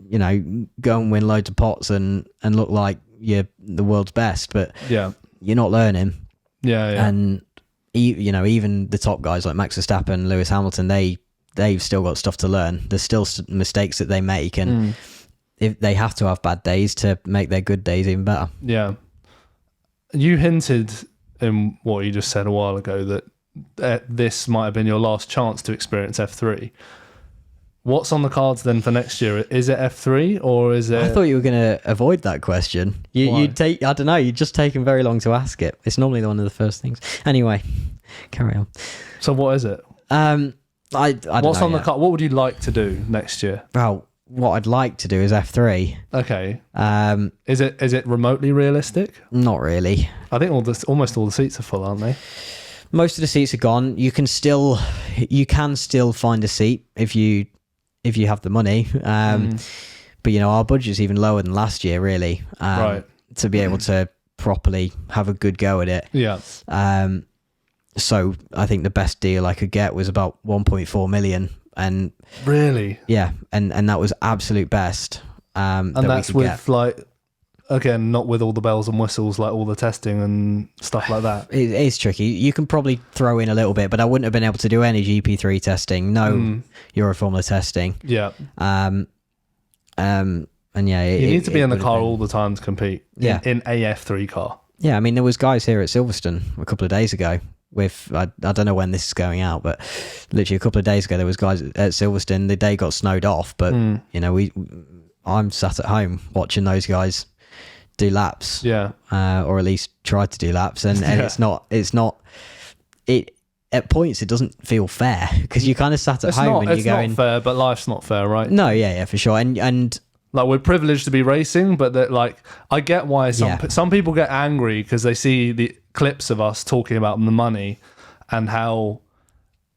go and win loads of pots and look like you're the world's best, but you're not learning. And even the top guys like Max Verstappen, Lewis Hamilton, they've still got stuff to learn. There's still mistakes that they make, and if they have to have bad days to make their good days even better. You hinted in what you just said a while ago that this might have been your last chance to experience F3. What's on the cards then for next year? Is it F3 or is it? I thought you were going to avoid that question. Why? You'd take, I don't know, you'd just taken very long to ask it. It's normally one of the first things. Anyway, carry on. So what is it? I don't What's know on the yet. card? What would you like to do next year? Well, what I'd like to do is F3. Okay. Um, Is it remotely realistic? not really. I think almost all the seats are full, aren't they? Most of the seats are gone. You can still find a seat if you have the money. But our budget's even lower than last year, really. Right. To be able to properly have a good go at it. Yeah. So I think the best deal I could get was about 1.4 million, and Really? yeah, and that was absolute best. And that we that's could with get. like, again, not with all the bells and whistles, like all the testing and stuff like that. It is tricky. You can probably throw in a little bit, but I wouldn't have been able to do any GP3 testing, no Euro Formula testing. Yeah. And yeah, You need to be in the would have car been- all the time to compete. Yeah. In a F3 car. Yeah, I mean, there was guys here at Silverstone a couple of days ago with, I don't know when this is going out, but literally a couple of days ago, there was guys at Silverstone. The day got snowed off, but I'm sat at home watching those guys do laps, Yeah. or at least try to do laps, and Yeah. it at points it doesn't feel fair because you kind of sat at home and It's you're not going, fair, but life's not fair, right? no, yeah, for sure, and Like, we're privileged to be racing, but that, like, I get why Yeah. some people get angry because they see the clips of us talking about the money and how,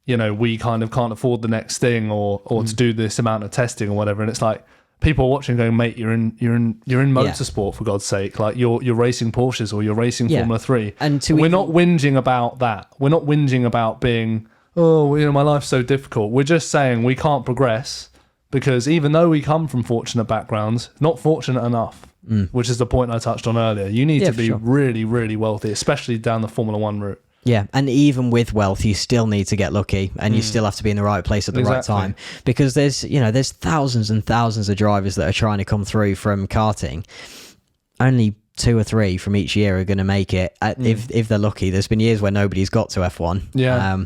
we kind of can't afford the next thing or to do this amount of testing or whatever. And it's like people are watching, going, "Mate, you're in motorsport, for God's sake! Like, you're racing Porsches or you're racing Yeah. Formula 3." And to we're even- not whinging about that. We're not whinging about being, my life's so difficult. We're just saying we can't progress. Because even though we come from fortunate backgrounds, not fortunate enough, which is the point I touched on earlier. You need Yeah, to for be sure. really, really wealthy, especially down the Formula One route. yeah, and even with wealth, you still need to get lucky, and you still have to be in the right place at the right Exactly. time. Because there's thousands and thousands of drivers that are trying to come through from karting. Only 2 or 3 from each year are going to make it if they're lucky. There's been years where nobody's got to F1. Yeah.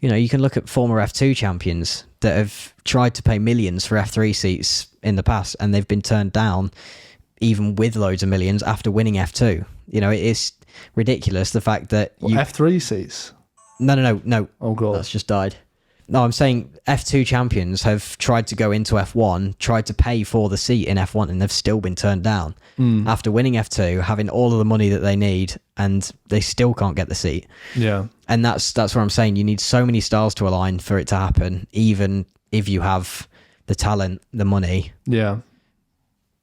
You can look at former F2 champions that have tried to pay millions for F3 seats in the past, and they've been turned down even with loads of millions after winning F2. It's ridiculous the fact that you F3 seats. no, Oh god. that's just died. No, I'm saying F2 champions have tried to go into F1, tried to pay for the seat in F1, and they've still been turned down after winning F2, having all of the money that they need, and they still can't get the seat. Yeah. And that's what I'm saying. You need so many stars to align for it to happen, even if you have the talent, the money. Yeah.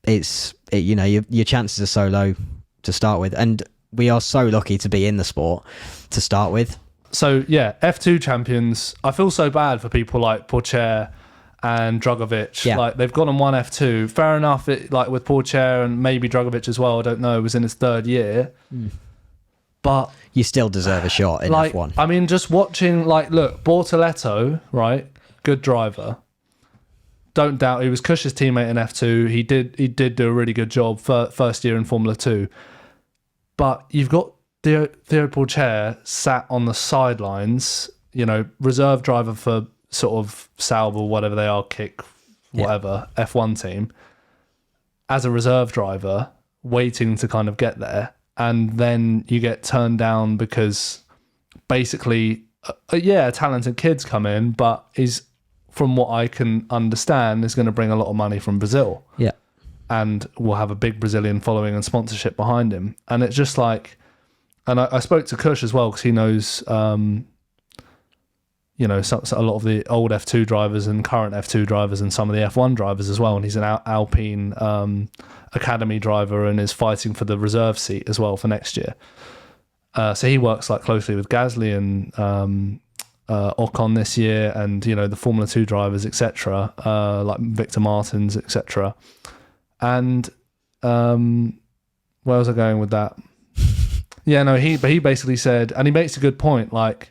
Your chances are so low to start with, and we are so lucky to be in the sport to start with. So yeah, F2 champions. I feel so bad for people like Pourchaire and Drugovic. Yeah. Like, they've gone and won F2. Fair enough. Like with Pourchaire and maybe Drugovic as well. I don't know. Was in his 3rd year, but You still deserve a shot in like, F1. I mean, just watching, like, look, Bortoletto, right? Good driver. Don't doubt he was Cush's teammate in F2. He did do a really good job for first year in Formula 2. But you've got Theo Pourchaire sat on the sidelines, reserve driver for sort of Sauber, whatever they are, Kick, whatever, F1 team, as a reserve driver, waiting to kind of get there. And then you get turned down because basically, a talented kid's come in, but is, from what I can understand, is going to bring a lot of money from Brazil. Yeah. And will have a big Brazilian following and sponsorship behind him. And it's just like, and I spoke to Kush as well, because he knows, a lot of the old F2 drivers and current F2 drivers and some of the F1 drivers as well. And he's an Alpine academy driver and is fighting for the reserve seat as well for next year. So he works like closely with Gasly and Ocon this year, and the Formula 2 drivers, etc., like Victor Martins, etc. And where was I going with that? Yeah, no, he basically said, and he makes a good point, like,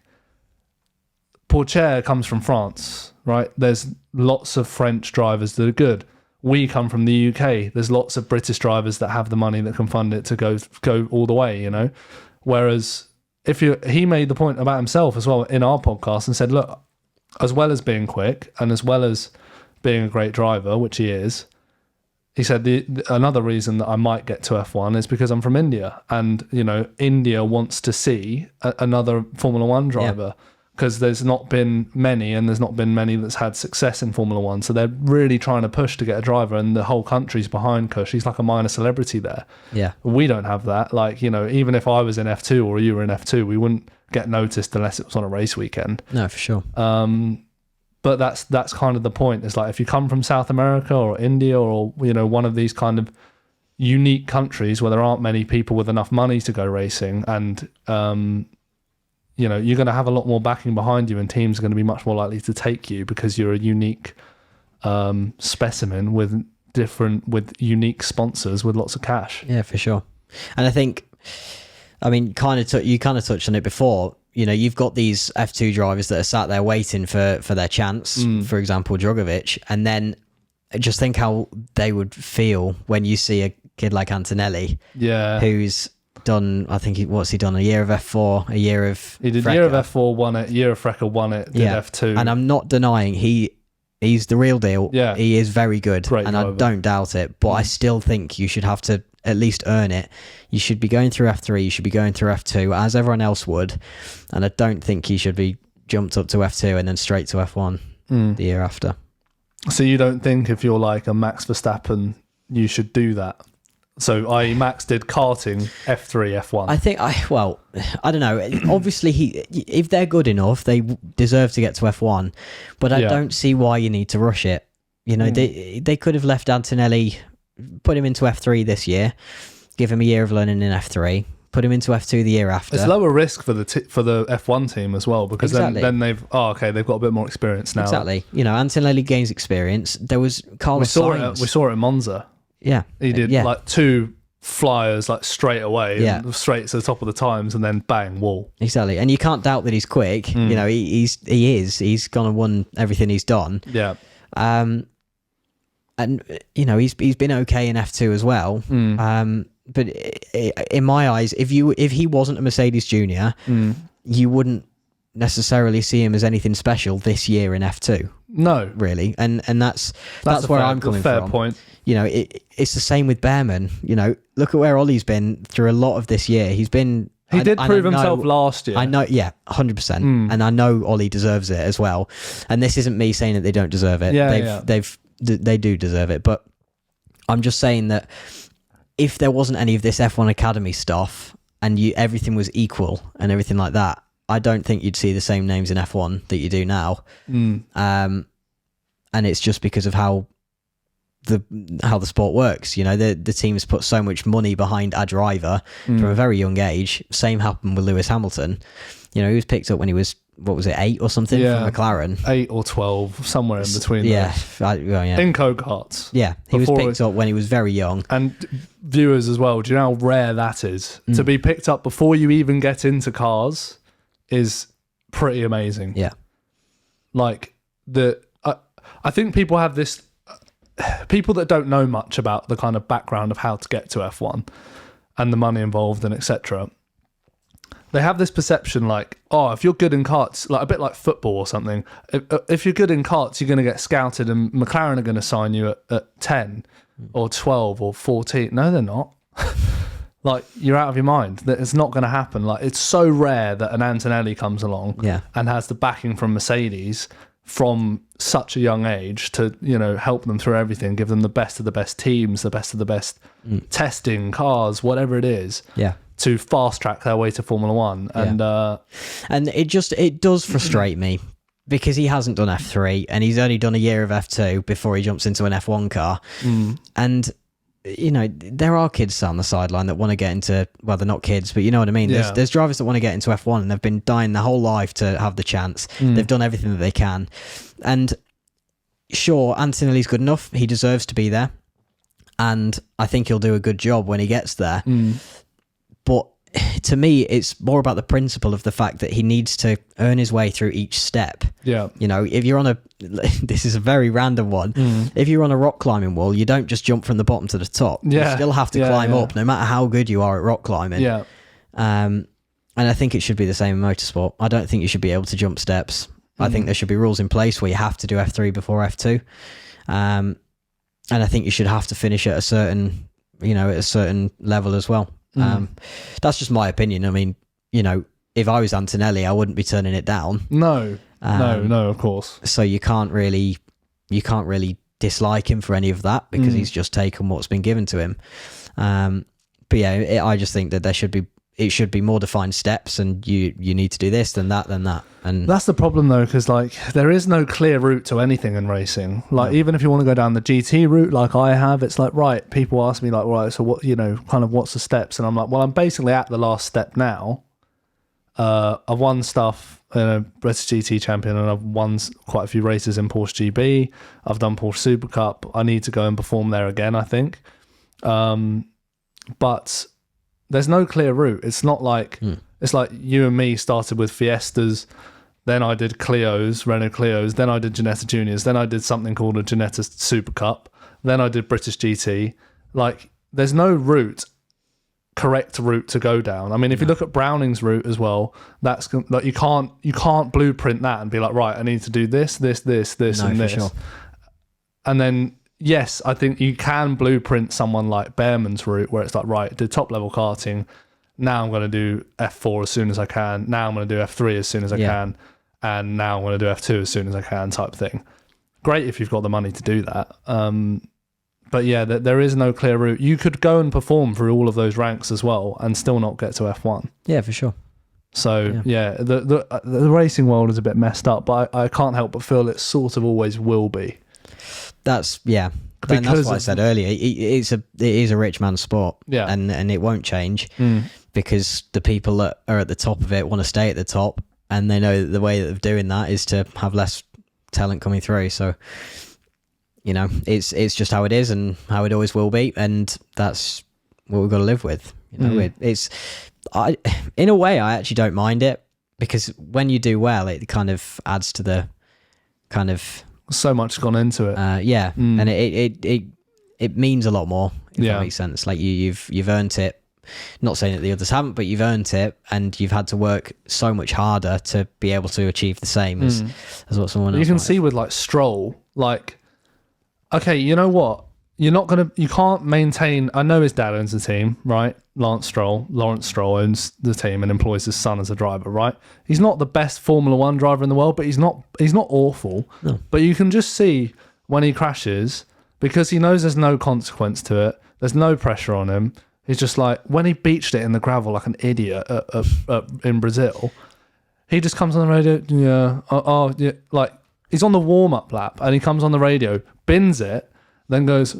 Pourchaire comes from France, right? There's lots of French drivers that are good. We come from the UK. There's lots of British drivers that have the money that can fund it to go all the way, Whereas he made the point about himself as well in our podcast and said, look, as well as being quick and as well as being a great driver, which he is, he said another reason that I might get to F1 is because I'm from India, and India wants to see another Formula One driver, because there's not been many, and there's not been many that's had success in Formula One. So they're really trying to push to get a driver, and the whole country's behind Kush. He's like a minor celebrity there. Yeah. We don't have that. Like, even if I was in F2 or you were in F2, we wouldn't get noticed unless it was on a race weekend. No, for sure. But that's kind of the point. It's like, if you come from South America or India or one of these kind of unique countries where there aren't many people with enough money to go racing, and you're going to have a lot more backing behind you, and teams are going to be much more likely to take you because you're a unique specimen with unique sponsors with lots of cash. Yeah, for sure. And I think, you kind of touched on it before. You've got these F2 drivers that are sat there waiting for their chance, for example, Drogovic, and then just think how they would feel when you see a kid like Antonelli, who's done, I think, what's he done? A year of F4, a year of He did Freca. year of F4, won it, year of Freca, won it, did F2. And I'm not denying he's the real deal. Yeah. He is very good. Great and driver. I don't doubt it, but I still think you should have to at least earn it. You should be going through F3, you should be going through F2 as everyone else would, and I don't think you should be jumped up to F2 and then straight to F1 the year after. So you don't think if you're like a Max Verstappen, you should do that? So i.e. Max did karting, F3, F1. I think I don't know. Obviously, if they're good enough, they deserve to get to F1, but I don't see why you need to rush it. They could have left Antonelli, put him into F3 this year, give him a year of learning in F3, put him into F2 the year after. It's lower risk for the F1 team as well, because Exactly. then they've got a bit more experience now. Exactly. Antonelli gains experience. There was Carlos Sainz. We saw it in Monza. Yeah. He did like 2 flyers like straight away, and straight to the top of the times, and then bang, wall. Exactly. And you can't doubt that he's quick. He's gone and won everything he's done. Yeah. And he's been okay in F2 as well. But in my eyes, if he wasn't a Mercedes junior, you wouldn't necessarily see him as anything special this year in F2. No, really. And that's where I'm coming from. Fair point. It's the same with Behrman. Look at where Ollie's been through a lot of this year. He did prove himself last year. I know, 100%. And I know Ollie deserves it as well. And this isn't me saying that they don't deserve it. They do deserve it. But I'm just saying that if there wasn't any of this F1 Academy stuff and everything was equal and everything like that, I don't think you'd see the same names in F1 that you do now. And it's just because of how the sport works. The teams put so much money behind a driver from a very young age. Same happened with Lewis Hamilton. He was picked up when he was, 8 or something from McLaren. 8 or 12, somewhere in between. Yeah. In go-karts. Yeah, he was picked up when he was very young. And viewers as well, do you know how rare that is? To be picked up before you even get into cars is pretty amazing. Yeah. Like, I think people have this... People that don't know much about the kind of background of how to get to F1 and the money involved and etc., they have this perception like, if you're good in karts, like a bit like football or something, if you're good in karts, you're going to get scouted and McLaren are going to sign you at 10 or 12 or 14. No, they're not. Like, you're out of your mind. That it's not going to happen. Like, it's so rare that an Antonelli comes along and has the backing from Mercedes from such a young age to, help them through everything, give them the best of the best teams, the best of the best testing, cars, whatever it is. Yeah. To fast track their way to Formula One. And it does frustrate me because he hasn't done F3 and he's only done a year of F2 before he jumps into an F1 car. And there are kids sat on the sideline that want to get into, well, they're not kids, but you know what I mean. There's drivers that want to get into F1 and they've been dying their whole life to have the chance. They've done everything that they can. And sure, Antonelli's good enough. He deserves to be there. And I think he'll do a good job when he gets there. But to me, it's more about the principle of the fact that he needs to earn his way through each step. Yeah. If you're on this is a very random one. If you're on a rock climbing wall, you don't just jump from the bottom to the top. Yeah. You still have to climb up, no matter how good you are at rock climbing. Yeah. And I think it should be the same in motorsport. I don't think you should be able to jump steps. I think there should be rules in place where you have to do F3 before F2. And I think you should have to finish at a certain, at a certain level as well. That's just my opinion. I mean, if I was Antonelli, I wouldn't be turning it down. No, no, of course. So you can't really dislike him for any of that, because he's just taken what's been given to him. But yeah, I just think that it should be more defined steps, and you need to do this, then that, and that's the problem though, because like there is no clear route to anything in racing. Like even if you want to go down the GT route, like I have, it's like, right, people ask me like, right, so what, kind of what's the steps, and I'm like, well, I'm basically at the last step now. I've won stuff in a British GT champion, and I've won quite a few races in Porsche GB. I've done Porsche Super Cup. I need to go and perform there again, I think. But there's no clear route. It's not like it's like you and me started with Fiestas, then I did Clios, Renault Clios, then I did Ginetta Juniors, then I did something called a Ginetta Super Cup, then I did British GT. Like there's no correct route to go down. I mean, if you look at Browning's route as well, that's like you can't blueprint that and be like, right, I need to do this, and this. Sure. And then yes, I think you can blueprint someone like Behrman's route, where it's like, right, do top level karting. Now I'm going to do F4 as soon as I can. Now I'm going to do F3 as soon as I can. And now I'm going to do F2 as soon as I can, type thing. Great if you've got the money to do that. But yeah, there is no clear route. You could go and perform through all of those ranks as well and still not get to F1. Yeah, for sure. So yeah, the racing world is a bit messed up, but I can't help but feel it sort of always will be. That's that's what I said earlier. It is a rich man's sport, and it won't change because the people that are at the top of it want to stay at the top, and they know that the way of doing that is to have less talent coming through. So it's just how it is and how it always will be, and that's what we've got to live with. In a way, I actually don't mind it, because when you do well, it kind of adds to the kind of so much gone into it. And it means a lot more, if that makes sense. Like you've earned it. Not saying that the others haven't, but you've earned it, and you've had to work so much harder to be able to achieve the same as what someone else. You can see with like Stroll, like, okay, you know what? You can't maintain. I know his dad owns the team, right? Lawrence Stroll owns the team and employs his son as a driver, right? He's not the best Formula One driver in the world, but he's not awful. No. But you can just see when he crashes, because he knows there's no consequence to it. There's no pressure on him. He's just like, when he beached it in the gravel like an idiot in Brazil, he just comes on the radio, like he's on the warm-up lap and he comes on the radio, bins it, then goes,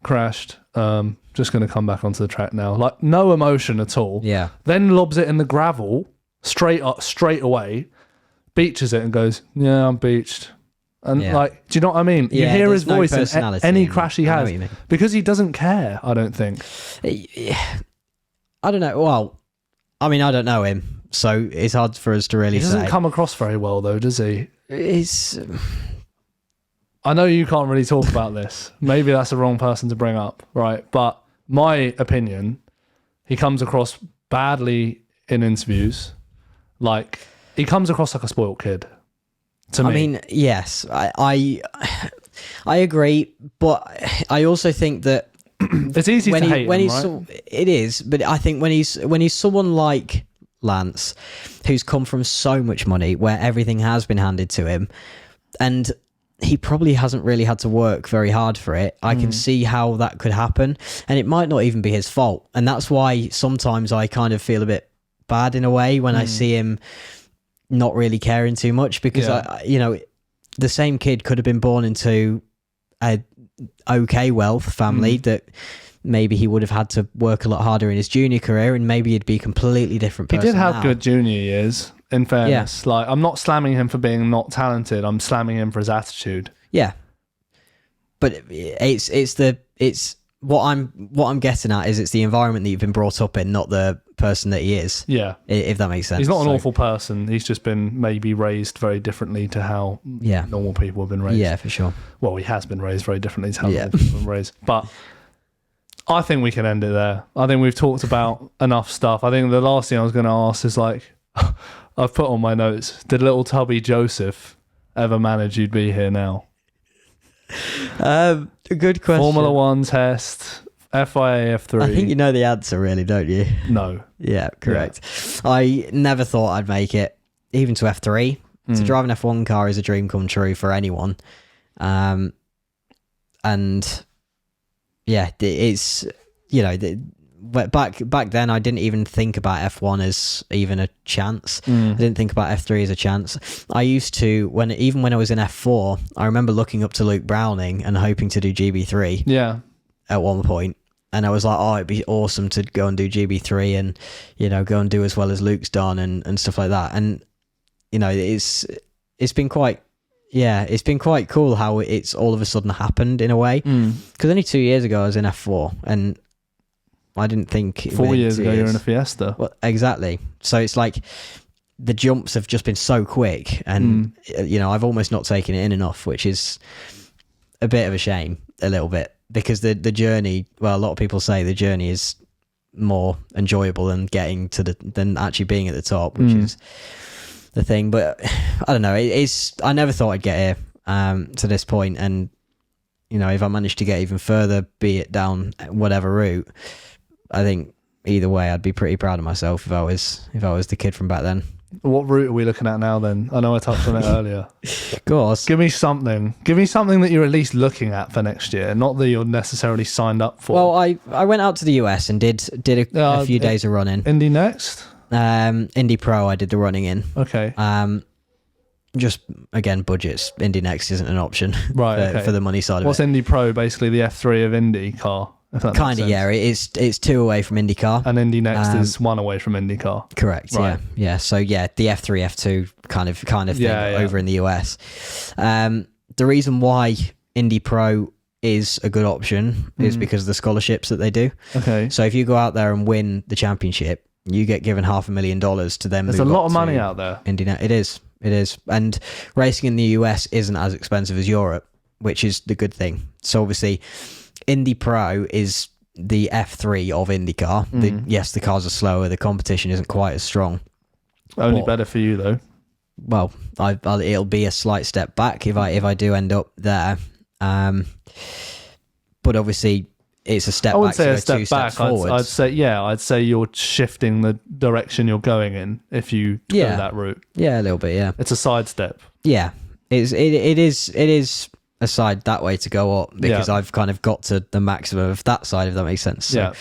crashed, just going to come back onto the track now. Like, no emotion at all. Yeah. Then lobs it in the gravel straight away, beaches it and goes, I'm beached. And like, do you know what I mean? You hear his voice in any crash he has, because he doesn't care, I don't think. I don't know. Well, I mean, I don't know him, so it's hard for us to really say. He doesn't come across very well, though, does he? I know you can't really talk about this. Maybe that's the wrong person to bring up, right? But my opinion, he comes across badly in interviews. Like, he comes across like a spoiled kid. To me. I mean, yes, I agree, but I also think that it's easy to hate him, right? It is, but I think when he's someone like Lance, who's come from so much money, where everything has been handed to him, and he probably hasn't really had to work very hard for it. I can see how that could happen, and it might not even be his fault, and that's why sometimes I kind of feel a bit bad in a way when I see him not really caring too much, because the same kid could have been born into a okay wealth family that maybe he would have had to work a lot harder in his junior career, and maybe he'd be a completely different person. He did have now. good junior years, in fairness. Like, I'm not slamming him for being not talented, I'm slamming him for his attitude. Yeah. But it's what I'm getting at is it's the environment that you've been brought up in, not the person that he is. Yeah. If that makes sense. He's not an awful person. He's just been maybe raised very differently to how normal people have been raised. Yeah, for sure. Well, he has been raised very differently to how normal people have been raised. But I think we can end it there. I think we've talked about enough stuff. I think the last thing I was going to ask is, like, I've put on my notes, did little tubby Joseph ever manage You'd Be Here Now? Good question. Formula One test, FIA F3. I think you know the answer, really, don't you? No. Yeah, correct. I never thought I'd make it, even to F3. To drive an F1 car is a dream come true for anyone. And yeah, it's, you know, back then I didn't even think about F1 as even a chance. I didn't think about F3 as a chance. I used to, even when I was in F4, I remember looking up to Luke Browning and hoping to do GB3 Yeah. at one point. And I was like, oh, it'd be awesome to go and do GB3 and, you know, go and do as well as Luke's done and stuff like that. And, you know, it's been quite, it's been quite cool how it's all of a sudden happened in a way. Because only 2 years ago I was in F4 and I didn't think 4 years ago you were in a Fiesta. Well, exactly. So it's like the jumps have just been so quick, and you know, I've almost not taken it in enough, which is a bit of a shame, a little bit, because the journey. Well, a lot of people say the journey is more enjoyable than getting to than actually being at the top, which is the thing. But I don't know. I never thought I'd get here to this point, and you know, if I managed to get even further, be it down whatever route, I think either way I'd be pretty proud of myself if I was the kid from back then. What route are we looking at now then? I know I touched on it earlier. Of course. Give me something that you're at least looking at for next year, not that you're necessarily signed up for. Well, I went out to the US and did a few days of running. Indy next? Indy Pro I did the running in. Okay. Just again, budgets. Indy Next isn't an option Right, for the money side of What's it. Indy Pro? Basically the F3 of IndyCar. Kind of, yeah. It's 2 away from IndyCar. And Indy Next is 1 away from IndyCar. Correct. Right. Yeah. So yeah, the F3, F2 kind of thing over in the US. The reason why Indy Pro is a good option is because of the scholarships that they do. Okay. So if you go out there and win the championship, you get given $500,000 to then. There's move a lot up of money to out there. IndyNet. It is, and racing in the US isn't as expensive as Europe, which is the good thing. So obviously, Indy Pro is the F3 of IndyCar. Yes, the cars are slower. The competition isn't quite as strong. Only better for you though. Well, it'll be a slight step back if I do end up there. But obviously, it's a step back. I wouldn't say to a go step 2 steps back. forwards. I'd say you're shifting the direction you're going in if you go that route. Yeah, a little bit. Yeah, It's a sidestep. yeah. It is a side that way to go up because I've kind of got to the maximum of that side, if that makes sense. So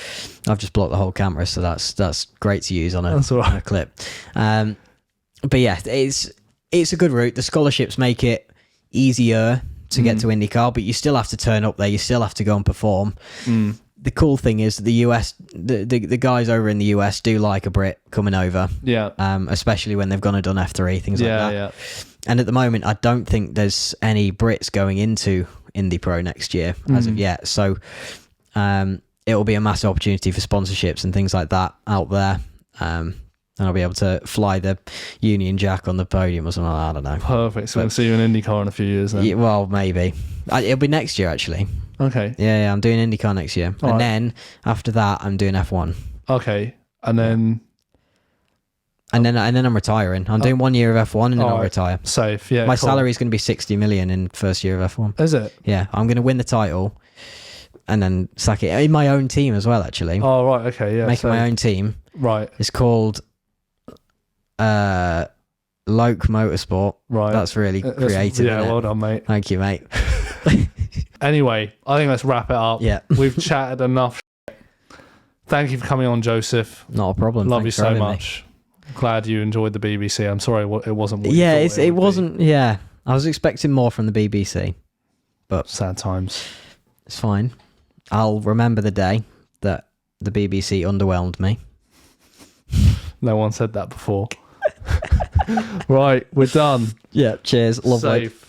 I've just blocked the whole camera, so that's great to use on That's all right. on a clip. But yeah, it's a good route. The scholarships make it easier to get to IndyCar, but you still have to turn up there. You still have to go and perform. The cool thing is the US, the guys over in the US do like a Brit coming over. Yeah. Especially when they've gone and done F3, things like that. Yeah. And at the moment, I don't think there's any Brits going into Indy Pro next year as of yet. So it will be a massive opportunity for sponsorships and things like that out there. And I'll be able to fly the Union Jack on the podium or something like that. I don't know. Perfect. So we'll see you in IndyCar in a few years then. Yeah, well, maybe. It'll be next year, actually. Okay. Yeah, I'm doing IndyCar next year. All right. Then after that, I'm doing F1. Okay. And then... And then I'm retiring. I'm doing 1 year of F1 and then I'll retire. Safe, yeah. My cool. salary is going to be 60 million in first year of F1. Is it? Yeah, I'm going to win the title and then sack it in my own team as well, actually. Oh, right. Okay, yeah. Making my own team. Right. It's called Loake Motorsport. Right. That's really creative. Yeah, isn't it? well done, mate. Thank you, mate. Anyway, I think let's wrap it up. Yeah. We've chatted enough. Thank you for coming on, Joseph. Not a problem. Love Thanks you for so having me. much. Glad you enjoyed the BBC. I'm sorry it wasn't what you Yeah, thought it would be. wasn't. Yeah, I was expecting more from the BBC, but Sad times. it's fine. I'll remember the day that the BBC underwhelmed me. No one said that before. Right, we're done. Yeah, cheers. Lovely. Safe.